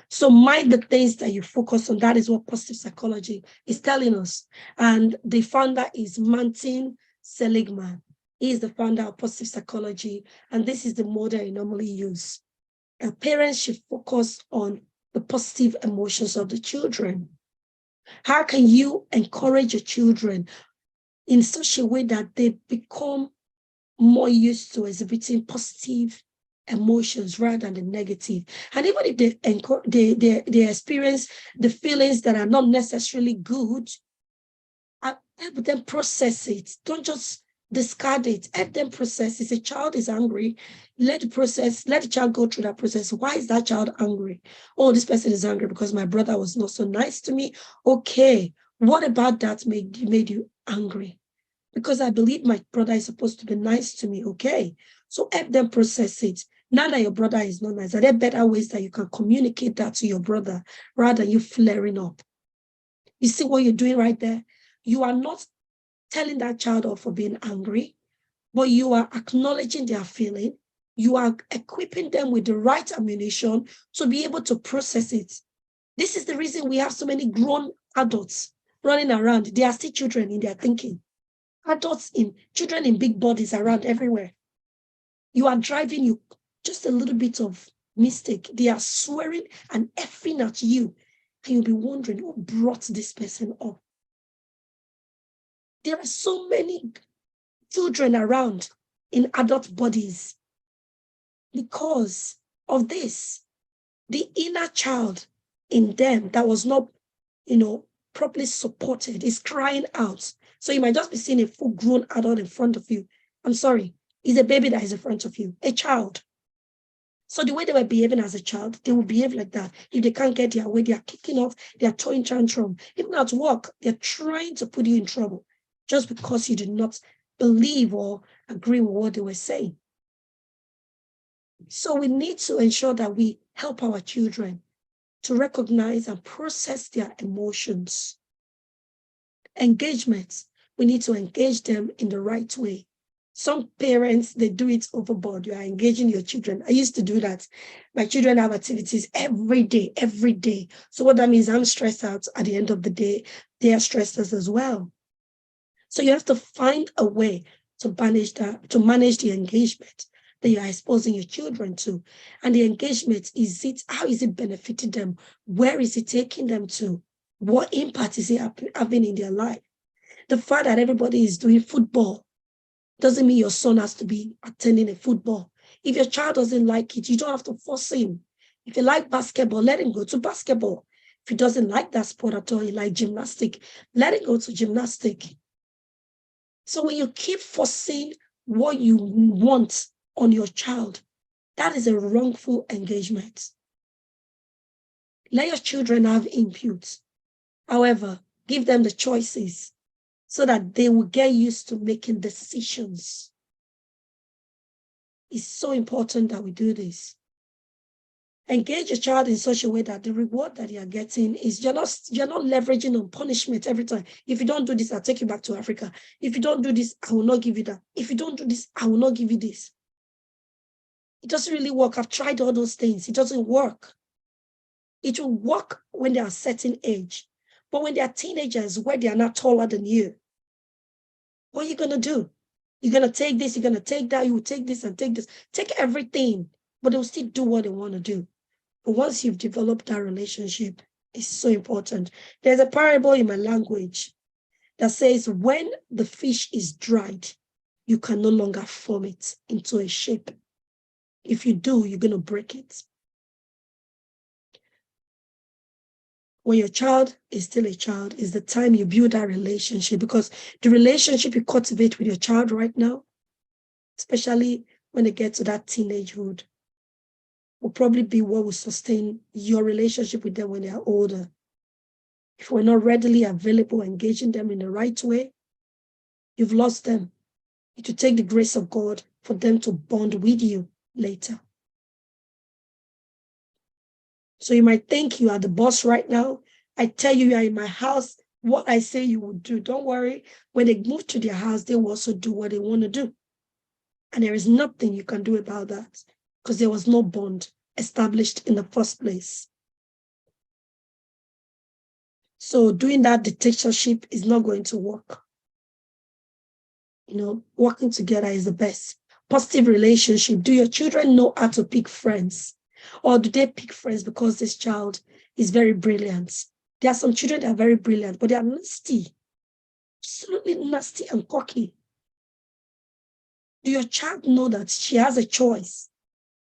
So mind the things that you focus on. That is what positive psychology is telling us. And the founder is Martin Seligman. He is the founder of positive psychology. And this is the model I normally use. Parents should focus on the positive emotions of the children. How can you encourage your children in such a way that they become more used to exhibiting positive emotions rather than the negative? And even if they experience the feelings that are not necessarily good, help them process it. Don't just discard it. Help them process. If a child is angry, let the child go through that process. Why is that child angry? Oh, this person is angry because my brother was not so nice to me. Okay, what about that made you angry? Because I believe my brother is supposed to be nice to me. Okay, so help them process it. Now that your brother is not nice, are there better ways that you can communicate that to your brother rather than you flaring up? You see what you're doing right there? You are not telling that child off for being angry, but you are acknowledging their feeling. You are equipping them with the right ammunition to be able to process it. This is the reason we have so many grown adults running around. They are still children in their thinking. Children in big bodies around everywhere. You are driving, you just a little bit of mistake. They are swearing and effing at you. And you'll be wondering who brought this person up. There are so many children around in adult bodies because of this. The inner child in them that was not, properly supported is crying out. So you might just be seeing a full-grown adult in front of you. I'm sorry, it's a baby that is in front of you, a child. So the way they were behaving as a child, they will behave like that. If they can't get their way, they are kicking off, they are throwing tantrum. Even at work, they're trying to put you in trouble just because you did not believe or agree with what they were saying. So we need to ensure that we help our children to recognize and process their emotions. Engagement, we need to engage them in the right way. Some parents, they do it overboard. You are engaging your children. I used to do that. My children have activities every day. So what that means, I'm stressed out at the end of the day. They are stressed as well. So you have to find a way to manage the engagement that you are exposing your children to. And the engagement, how is it benefiting them? Where is it taking them to? What impact is it having in their life? The fact that everybody is doing football doesn't mean your son has to be attending a football. If your child doesn't like it, you don't have to force him. If you like basketball, let him go to basketball. If he doesn't like that sport at all, he like gymnastics, let him go to gymnastics. So when you keep forcing what you want on your child, that is a wrongful engagement. Let your children have input. However, give them the choices so that they will get used to making decisions. It's so important that we do this. Engage your child in such a way that the reward that you are getting is you're not leveraging on punishment every time. If you don't do this, I'll take you back to Africa. If you don't do this, I will not give you that. If you don't do this, I will not give you this. It doesn't really work. I've tried all those things. It doesn't work. It will work when they are a certain age. But when they are teenagers, where they are not taller than you, what are you going to do? You're going to take this, you're going to take that, you will take this and take this. Take everything, but they'll still do what they want to do. But once you've developed that relationship, it's so important. There's a parable in my language that says when the fish is dried, you can no longer form it into a shape. If you do, you're going to break it. When your child is still a child, is the time you build that relationship, because the relationship you cultivate with your child right now, especially when they get to that teenagehood, will probably be what will sustain your relationship with them when they are older. If we're not readily available, engaging them in the right way, you've lost them. It will take the grace of God for them to bond with you later. So you might think you are the boss right now. I tell you, you are in my house. What I say you will do. Don't worry. When they move to their house, they will also do what they want to do. And there is nothing you can do about that because there was no bond established in the first place. So doing that dictatorship is not going to work. Working together is the best. Positive relationship. Do your children know how to pick friends? Or do they pick friends because this child is very brilliant? There are some children that are very brilliant, but they are nasty. Absolutely nasty and cocky. Do your child know that she has a choice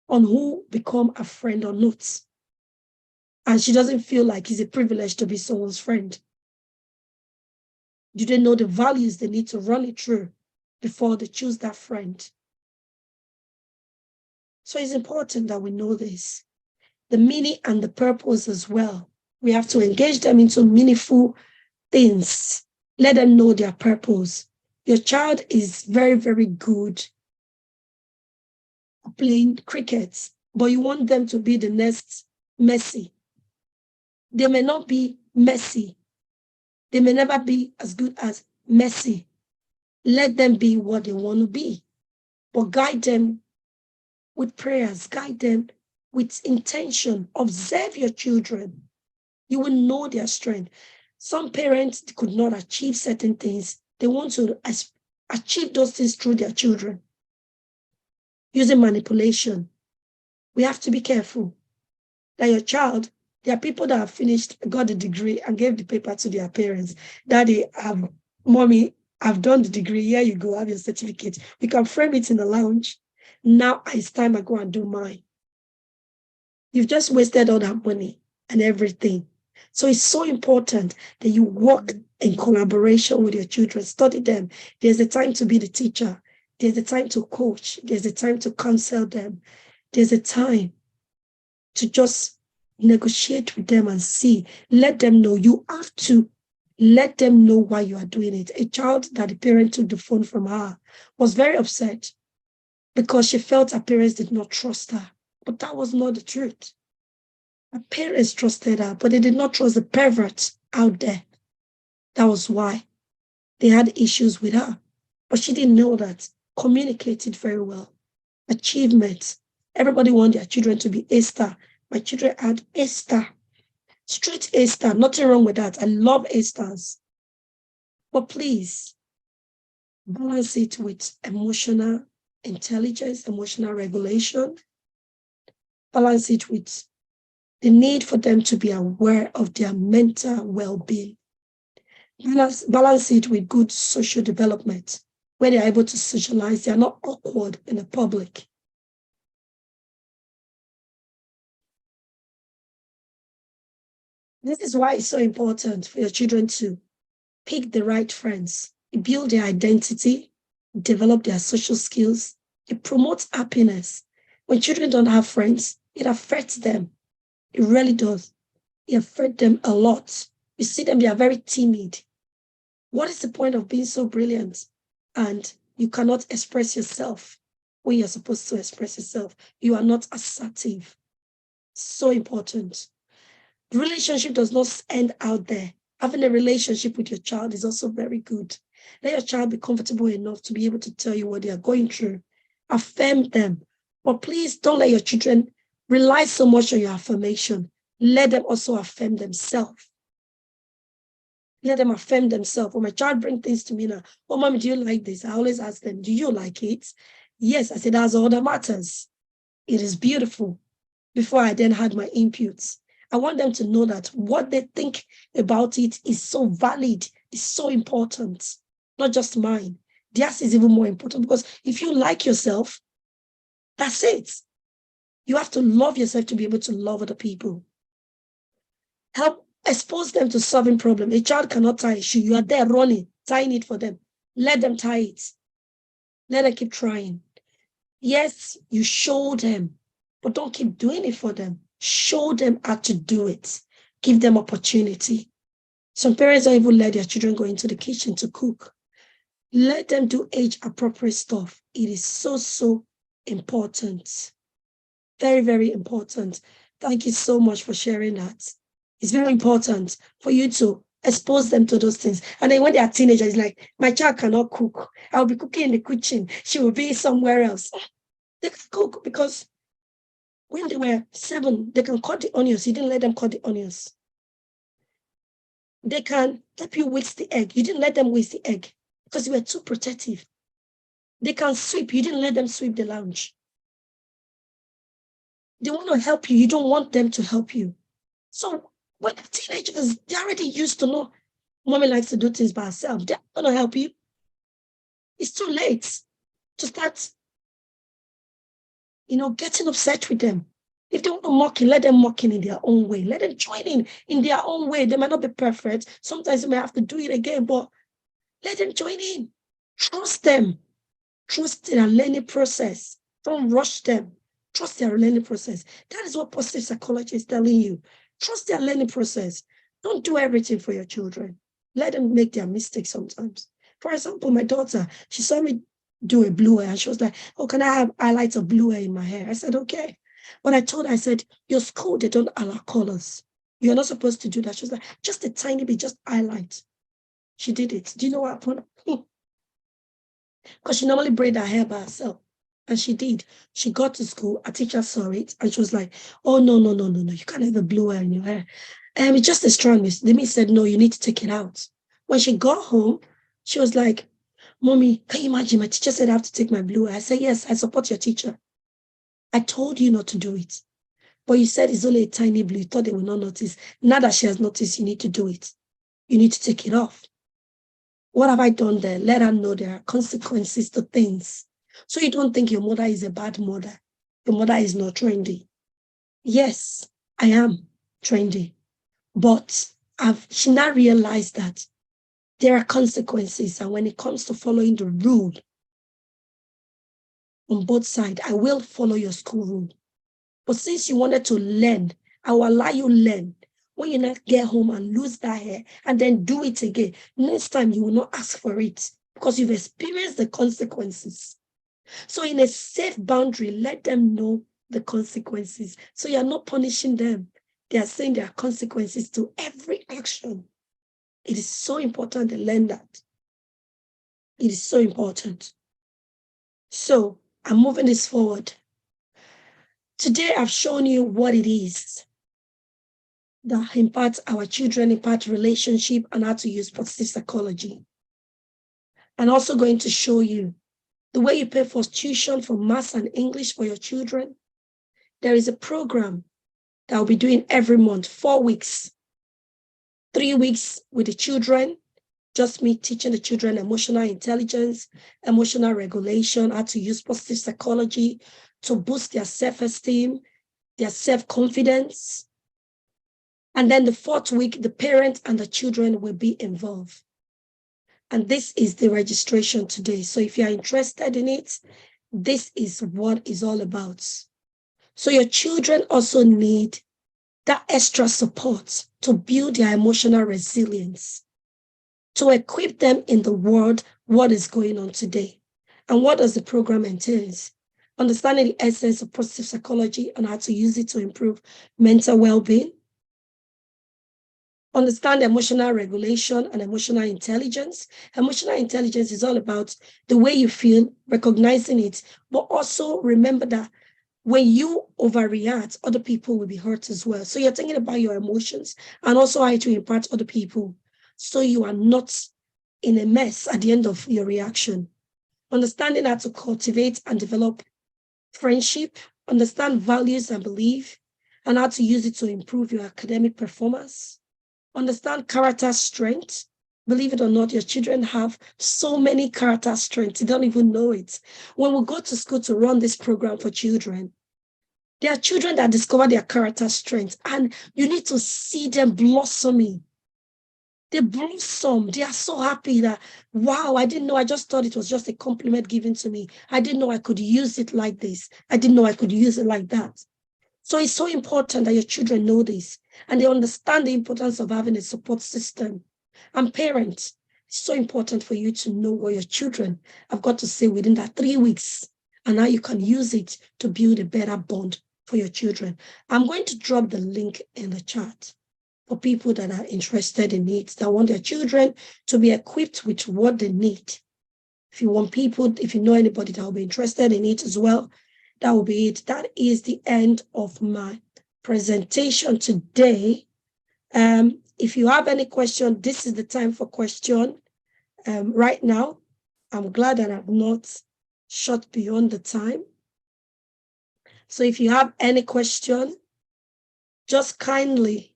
on who become a friend or not? And she doesn't feel like it's a privilege to be someone's friend. Do they know the values they need to run it through before they choose that friend? So it's important that we know this. The meaning and the purpose as well. We have to engage them into meaningful things. Let them know their purpose. Your child is very, very good at playing cricket, but you want them to be the next Messi. They may not be Messi. They may never be as good as Messi. Let them be what they want to be, but guide them with prayers, guide them with intention. Observe your children. You will know their strength. Some parents could not achieve certain things. They want to achieve those things through their children using manipulation. We have to be careful that your child, there are people that have finished, got the degree and gave the paper to their parents. Daddy, mommy, I've done the degree. Here you go, have your certificate. We can frame it in the lounge. Now it's time I go and do mine. You've just wasted all that money and everything. So it's so important that you work in collaboration with your children, study them. There's a time to be the teacher. There's a time to coach. There's a time to counsel them. There's a time to just negotiate with them and see. Let them know. You have to let them know why you are doing it. A child that the parent took the phone from her was very upset because she felt her parents did not trust her. But that was not the truth. Her parents trusted her, but they did not trust the perverts out there. That was why they had issues with her. But she didn't know that. Communicated very well. Achievements. Everybody wanted their children to be A-star. My children had A-star. Straight A-star. Nothing wrong with that. I love A-stars. But please, balance it with emotional intelligence, emotional regulation. Balance it with the need for them to be aware of their mental well-being. Balance it with good social development, where they're able to socialize. They're not awkward in the public. This is why it's so important for your children to pick the right friends. it builds their identity, develop their social skills, it promotes happiness. When children don't have friends, it affects them. It really does. It affects them a lot. You see them, they are very timid. What is the point of being so brilliant and you cannot express yourself when you're supposed to express yourself? You are not assertive. So important. The relationship does not end out there. Having a relationship with your child is also very good. Let your child be comfortable enough to be able to tell you what they are going through. Affirm them. But please don't let your children rely so much on your affirmation. Let them also affirm themselves. Let them affirm themselves. When my child brings things to me now, oh, mommy, do you like this? I always ask them, do you like it? Yes, I said, that's all that matters. It is beautiful. Before I then had my inputs, I want them to know that what they think about it is so valid, is so important, not just mine. Theirs is even more important because if you like yourself, that's it. You have to love yourself to be able to love other people. Help expose them to solving problems. A child cannot tie a shoe. You are there running, tying it for them. Let them tie it. Let them keep trying. Yes, you show them, but don't keep doing it for them. Show them how to do it. Give them opportunity. Some parents don't even let their children go into the kitchen to cook. Let them do age-appropriate stuff. It is so, so important. Very, very important. Thank you so much for sharing that. It's very important for you to expose them to those things. And then when they are teenagers, like, my child cannot cook. I'll be cooking in the kitchen. She will be somewhere else. They can cook because when they were 7, they can cut the onions. You didn't let them cut the onions. They can help you whisk the egg. You didn't let them whisk the egg because you were too protective. They can sweep. You didn't let them sweep the lounge. They want to help you. You don't want them to help you. So when they're teenagers, they're already used to know mommy likes to do things by herself. They're going to help you. It's too late to start, getting upset with them. If they want to mock you, let them mock in their own way. Let them join in their own way. They might not be perfect. Sometimes they may have to do it again, but let them join in. Trust them. Trust their learning process. Don't rush them. Trust their learning process. That is what positive psychology is telling you. Trust their learning process. Don't do everything for your children. Let them make their mistakes sometimes. For example, my daughter, she saw me do a blue hair and she was like, oh, can I have highlights of blue hair in my hair? I said, okay. But I told her, I said, your school, they don't allow colors. You're not supposed to do that. She was like, just a tiny bit, just highlight. She did it. Do you know what happened? Because she normally braid her hair by herself. And she did. She got to school, a teacher saw it, and she was like, oh, no. You can't have a blue hair in your hair. It's just a strong miss. The miss said, no, you need to take it out. When she got home, she was like, mommy, can you imagine? My teacher said I have to take my blue hair. I said, yes, I support your teacher. I told you not to do it. But you said it's only a tiny blue. You thought they will not notice. Now that she has noticed, you need to do it. You need to take it off. What have I done there? Let her know there are consequences to things. So you don't think your mother is a bad mother. Your mother is not trendy. Yes, I am trendy. But she now realized that there are consequences. And when it comes to following the rule on both sides, I will follow your school rule. But since you wanted to learn, I will allow you learn. When you not get home and lose that hair and then do it again, next time you will not ask for it because you've experienced the consequences. So in a safe boundary, let them know the consequences. So you're not punishing them. They are saying there are consequences to every action. It is so important to learn that. It is so important. So I'm moving this forward. Today I've shown you what it is that impacts our children, impact relationship, and how to use positive psychology. I'm also going to show you the way you pay for tuition for maths and English for your children. There is a program that I'll be doing every month, 4 weeks, 3 weeks with the children, just me teaching the children emotional intelligence, emotional regulation, how to use positive psychology to boost their self-esteem, their self-confidence. And then the 4th week, the parents and the children will be involved. And this is the registration today. So if you are interested in it, this is what it's all about. So your children also need that extra support to build their emotional resilience, to equip them in the world, what is going on today. And what does the program entail? Understanding the essence of positive psychology and how to use it to improve mental well-being. Understand emotional regulation and emotional intelligence. Emotional intelligence is all about the way you feel, recognizing it, but also remember that when you overreact, other people will be hurt as well. So you're thinking about your emotions and also how to impact other people, so you are not in a mess at the end of your reaction. Understanding how to cultivate and develop friendship, understand values and belief, and how to use it to improve your academic performance. Understand character strength. Believe it or not, your children have so many character strengths. You don't even know it. When we go to school to run this program for children, there are children that discover their character strengths, and you need to see them blossoming. They blossom. They are so happy that, wow, I didn't know. I just thought it was just a compliment given to me. I didn't know I could use it like this. I didn't know I could use it like that. So it's so important that your children know this and they understand the importance of having a support system. And parents, it's so important for you to know what your children have got to say within that 3 weeks and how you can use it to build a better bond for your children. I'm going to drop the link in the chat for people that are interested in it, that want their children to be equipped with what they need. If you want people, if you know anybody that will be interested in it as well, that will be it. That is the end of my presentation today. If you have any question, this is the time for question. Right now, I'm glad that I've not shot beyond the time. So if you have any question, just kindly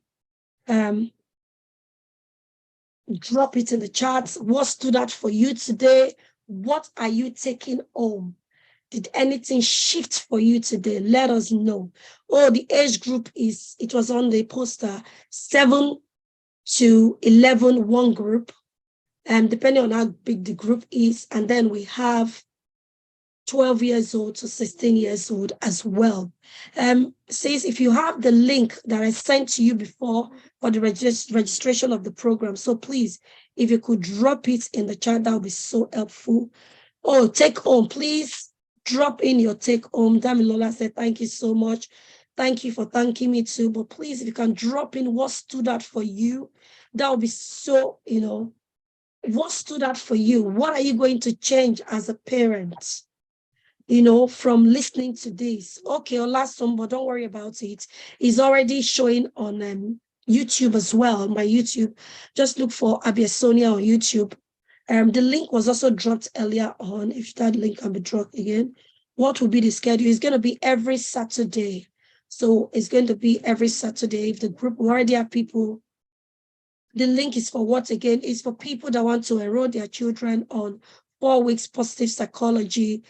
drop it in the chat. What stood out for you today? What are you taking home? Did anything shift for you today? Let us know. Oh, the age group is, it was on the poster, 7 to 11, one group, depending on how big the group is. And then we have 12 years old to 16 years old as well. Says if you have the link that I sent to you before for the registration of the program, so please, if you could drop it in the chat, that would be so helpful. Oh, take home, please. Drop in your take home. Damilola said, thank you so much. Thank you for thanking me too. But please, if you can drop in what stood out for you, that would be so, what stood out for you? What are you going to change as a parent, from listening to this? Okay, or last one, but don't worry about it. It's already showing on YouTube as well, my YouTube. Just look for Abiesonia on YouTube. The link was also dropped earlier on. If that link can be dropped again, what will be the schedule? It's going to be every Saturday. So it's going to be every Saturday. If the group already have people, the link is for what again? It's for people that want to enroll their children on 4 weeks positive psychology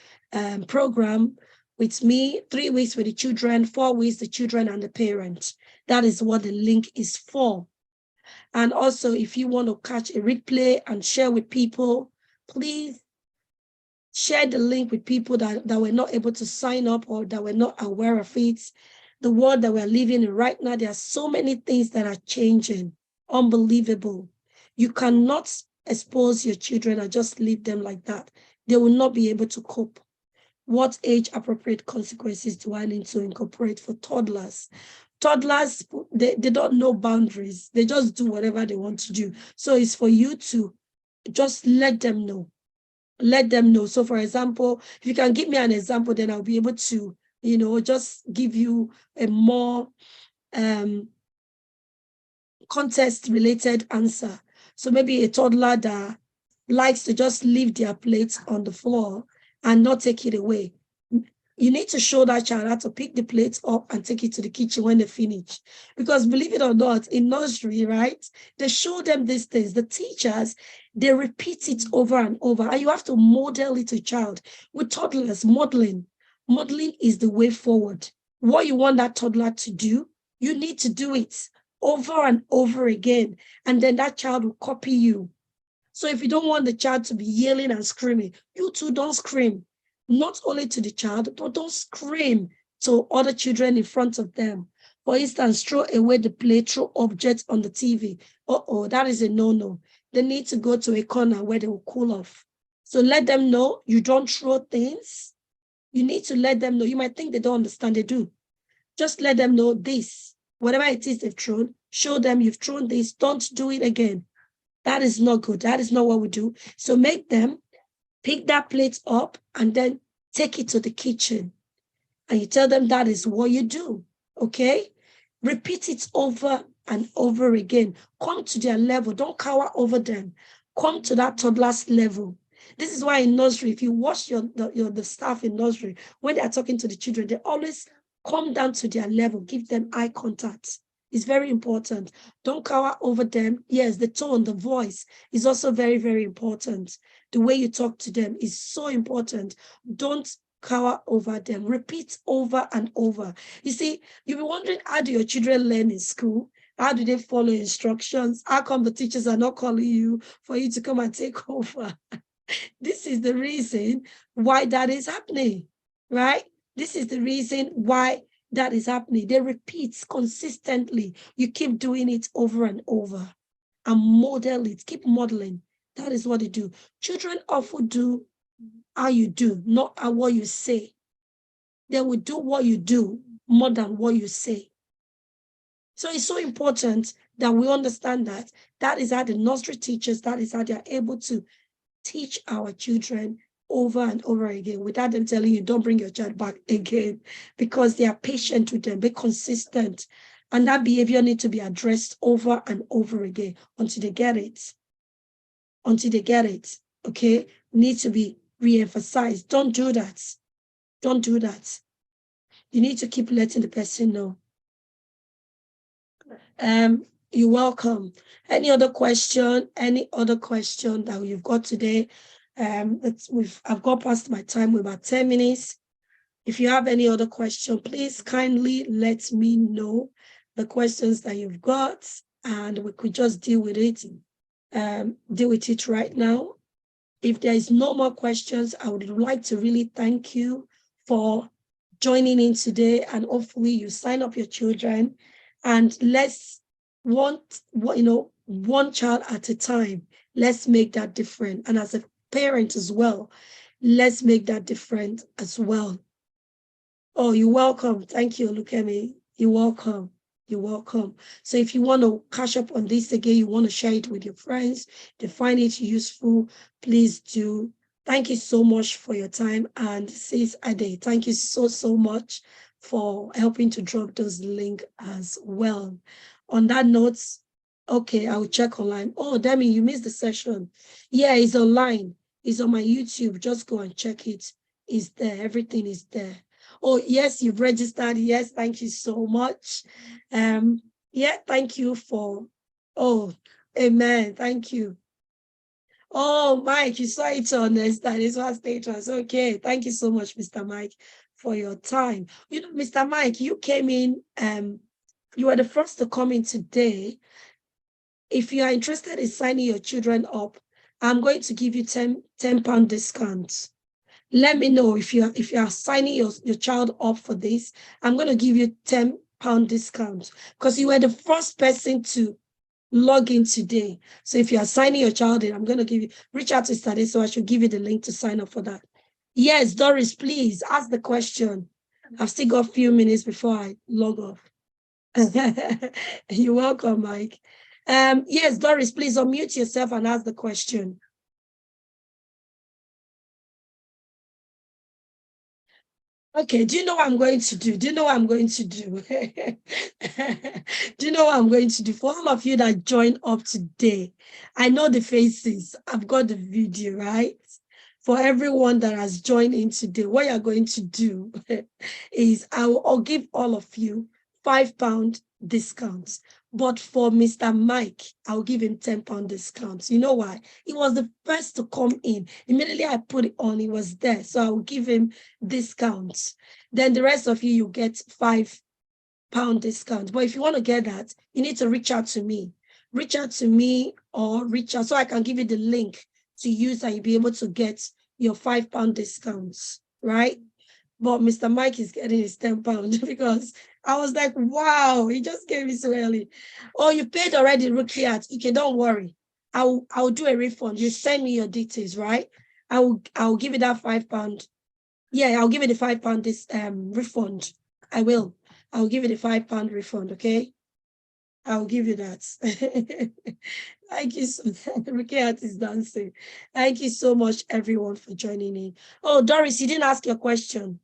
program with me, 3 weeks with the children, 4 weeks the children and the parents. That is what the link is for. And also, if you want to catch a replay and share with people, please share the link with people that were not able to sign up or that were not aware of it. The world that we're living in right now, there are so many things that are changing. Unbelievable. You cannot expose your children and just leave them like that. They will not be able to cope. What age-appropriate consequences do I need to incorporate for toddlers? Toddlers, they don't know boundaries. They just do whatever they want to do. So it's for you to just let them know. Let them know. So for example, if you can give me an example, then I'll be able to, just give you a more context-related answer. So maybe a toddler that likes to just leave their plates on the floor and not take it away. You need to show that child how to pick the plates up and take it to the kitchen when they finish. Because believe it or not, in nursery, right, they show them these things. The teachers, they repeat it over and over. And you have to model it to a child. With toddlers, modeling. Modeling is the way forward. What you want that toddler to do, you need to do it over and over again. And then that child will copy you. So if you don't want the child to be yelling and screaming, you too don't scream. Not only to the child, but don't scream to other children in front of them. For instance, throw away the plate, throw objects on the TV. That is a no-no. They need to go to a corner where they will cool off. So let them know you don't throw things. You need to let them know. You might think they don't understand, they do. Just let them know this. Whatever it is they've thrown, show them you've thrown this. Don't do it again. That is not good. That is not what we do. So make them pick that plate up and then take it to the kitchen. And you tell them that is what you do. Okay? Repeat it over and over again. Come to their level. Don't cower over them. Come to that toddler's level. This is why in nursery, if you watch the staff in nursery, when they are talking to the children, they always come down to their level. Give them eye contact. It's very important. Don't cower over them. Yes, the tone, the voice is also very, very important. The way you talk to them is so important. Don't cower over them. Repeat over and over. You see, you'll be wondering, how do your children learn in school? How do they follow instructions? How come the teachers are not calling you for you to come and take over? This is the reason why that is happening, right? This is the reason why that is happening. They repeat consistently. You keep doing it over and over and model it. Keep modeling. That is what they do. Children often do how you do, not what you say. They will do what you do more than what you say. So it's so important that we understand that. That is how the nursery teachers, that is how they are able to teach our children over and over again without them telling you, don't bring your child back again, because they are patient with them, be consistent. And that behavior needs to be addressed over and over again until they get it. Until they get it, okay? Needs to be re-emphasized. Don't do that. Don't do that. You need to keep letting the person know. You're welcome. Any other question? Any other question that you've got today? I've got past my time with about 10 minutes. If you have any other question, please kindly let me know the questions that you've got, and we could just deal with it. Deal with it right now. If there is no more questions, I would like to really thank you for joining in today, and hopefully you sign up your children, and let's one child at a time. Let's make that different. And as a parent as well, let's make that different as well. Oh, you're welcome. Thank you, Lukemi. You're welcome. You're welcome. So if you want to catch up on this again, you want to share it with your friends, they find it useful, please do. Thank you so much for your time. And Sis Ade, thank you so much for helping to drop those links as well. On that note, okay, I will check online. Oh, Demi, you missed the session. Yeah, it's online. It's on my YouTube. Just go and check it. It's there. Everything is there. Oh, yes, you've registered. Yes, thank you so much. Yeah, thank you for, oh, amen. Thank you. Oh, Mike, you saw it on the status. Okay, thank you so much, Mr. Mike, for your time. You know, Mr. Mike, you came in, you were the first to come in today. If you are interested in signing your children up, I'm going to give you 10 pound discount. Let me know if you are signing your child up for this. I'm going to give you 10 pound discount because you were the first person to log in today. So if you are signing your child in, I'm going to give you, reach out to Study, so I should give you the link to sign up for that. Yes, Doris, please ask the question. I've still got a few minutes before I log off. You're welcome, Mike. Yes, Doris, please unmute yourself and ask the question. Okay, do you know what I'm going to do? Do you know what I'm going to do? Do you know what I'm going to do? For all of you that joined up today, I know the faces. I've got the video, right? For everyone that has joined in today, what you're going to do is I'll give all of you £5 discounts. But for Mr. Mike, I'll give him 10 pound discounts. You know why? He was the first to come in. Immediately I put it on, he was there. So I will give him discounts. Then the rest of you get £5 discount. But if you want to get that, you need to reach out to me. reach out to me or reach out so I can give you the link to use and you'll be able to get your £5 discounts, right? But Mr. Mike is getting his £10 because I was like, wow, he just gave me so early. Oh, you paid already, Rukiat. Okay, don't worry. I'll do a refund. You send me your details, right? I'll give you that £5. Yeah, I'll give you the £5 this refund. I will. I'll give you the £5 refund, okay? I'll give you that. Thank you so much. Rukiat is dancing. Thank you so much, everyone, for joining in. Oh, Doris, you didn't ask your question.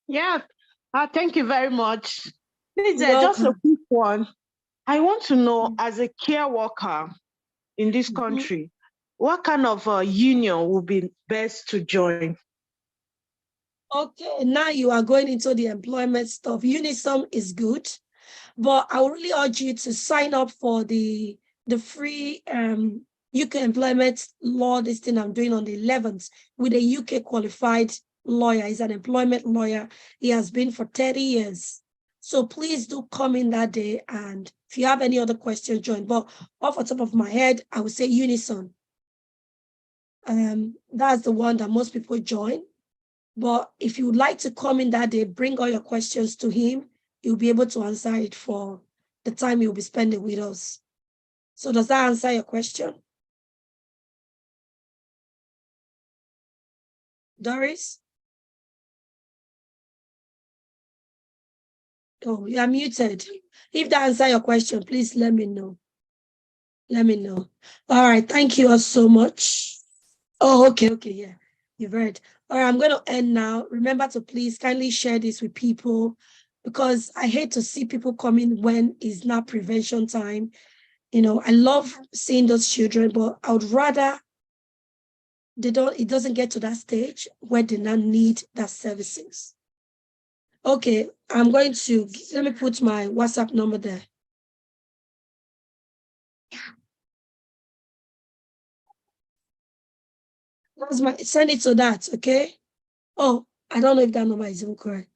Yeah, thank you very much. Please, just a Welcome. quick one. I want to know, as a care worker in this country, what kind of union would be best to join? Okay, now you are going into the employment stuff. Unisom is good, but I would really urge you to sign up for the free UK employment law, this thing I'm doing on the 11th with a UK qualified lawyer. He's an employment lawyer. He has been for 30 years. So please do come in that day. And if you have any other questions, join. But off the top of my head, I would say Unison. That's the one that most people join. But if you would like to come in that day, bring all your questions to him. He'll be able to answer it for the time you'll be spending with us. So does that answer your question? Doris? Oh, you are muted. If that answers your question, please let me know. Let me know. All right. Thank you all so much. Oh, okay. Okay. Yeah. You've read. All right. I'm going to end now. Remember to please kindly share this with people because I hate to see people coming when it's not prevention time. You know, I love seeing those children, but I would rather it doesn't get to that stage where they now need that services. Okay, I'm going to, let me put my WhatsApp number there. Send it to that, okay? Oh, I don't know if that number is even correct.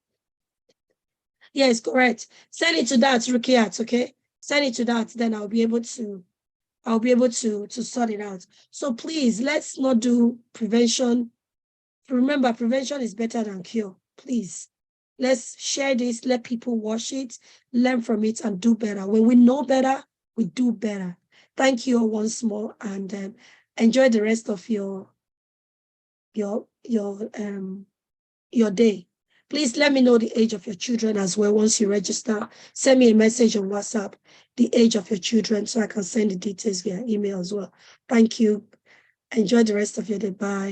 Yeah, it's correct. Send it to that, Rukiat, okay? Send it to that, then I'll be able to sort it out. So please, let's not do prevention. Remember, prevention is better than cure. Please, let's share this, let people watch it, learn from it, and do better. When we know better, we do better. Thank you all once more, and enjoy the rest of your day. Please let me know the age of your children as well. Once you register, send me a message on WhatsApp, the age of your children, so I can send the details via email as well. Thank you. Enjoy the rest of your day. Bye.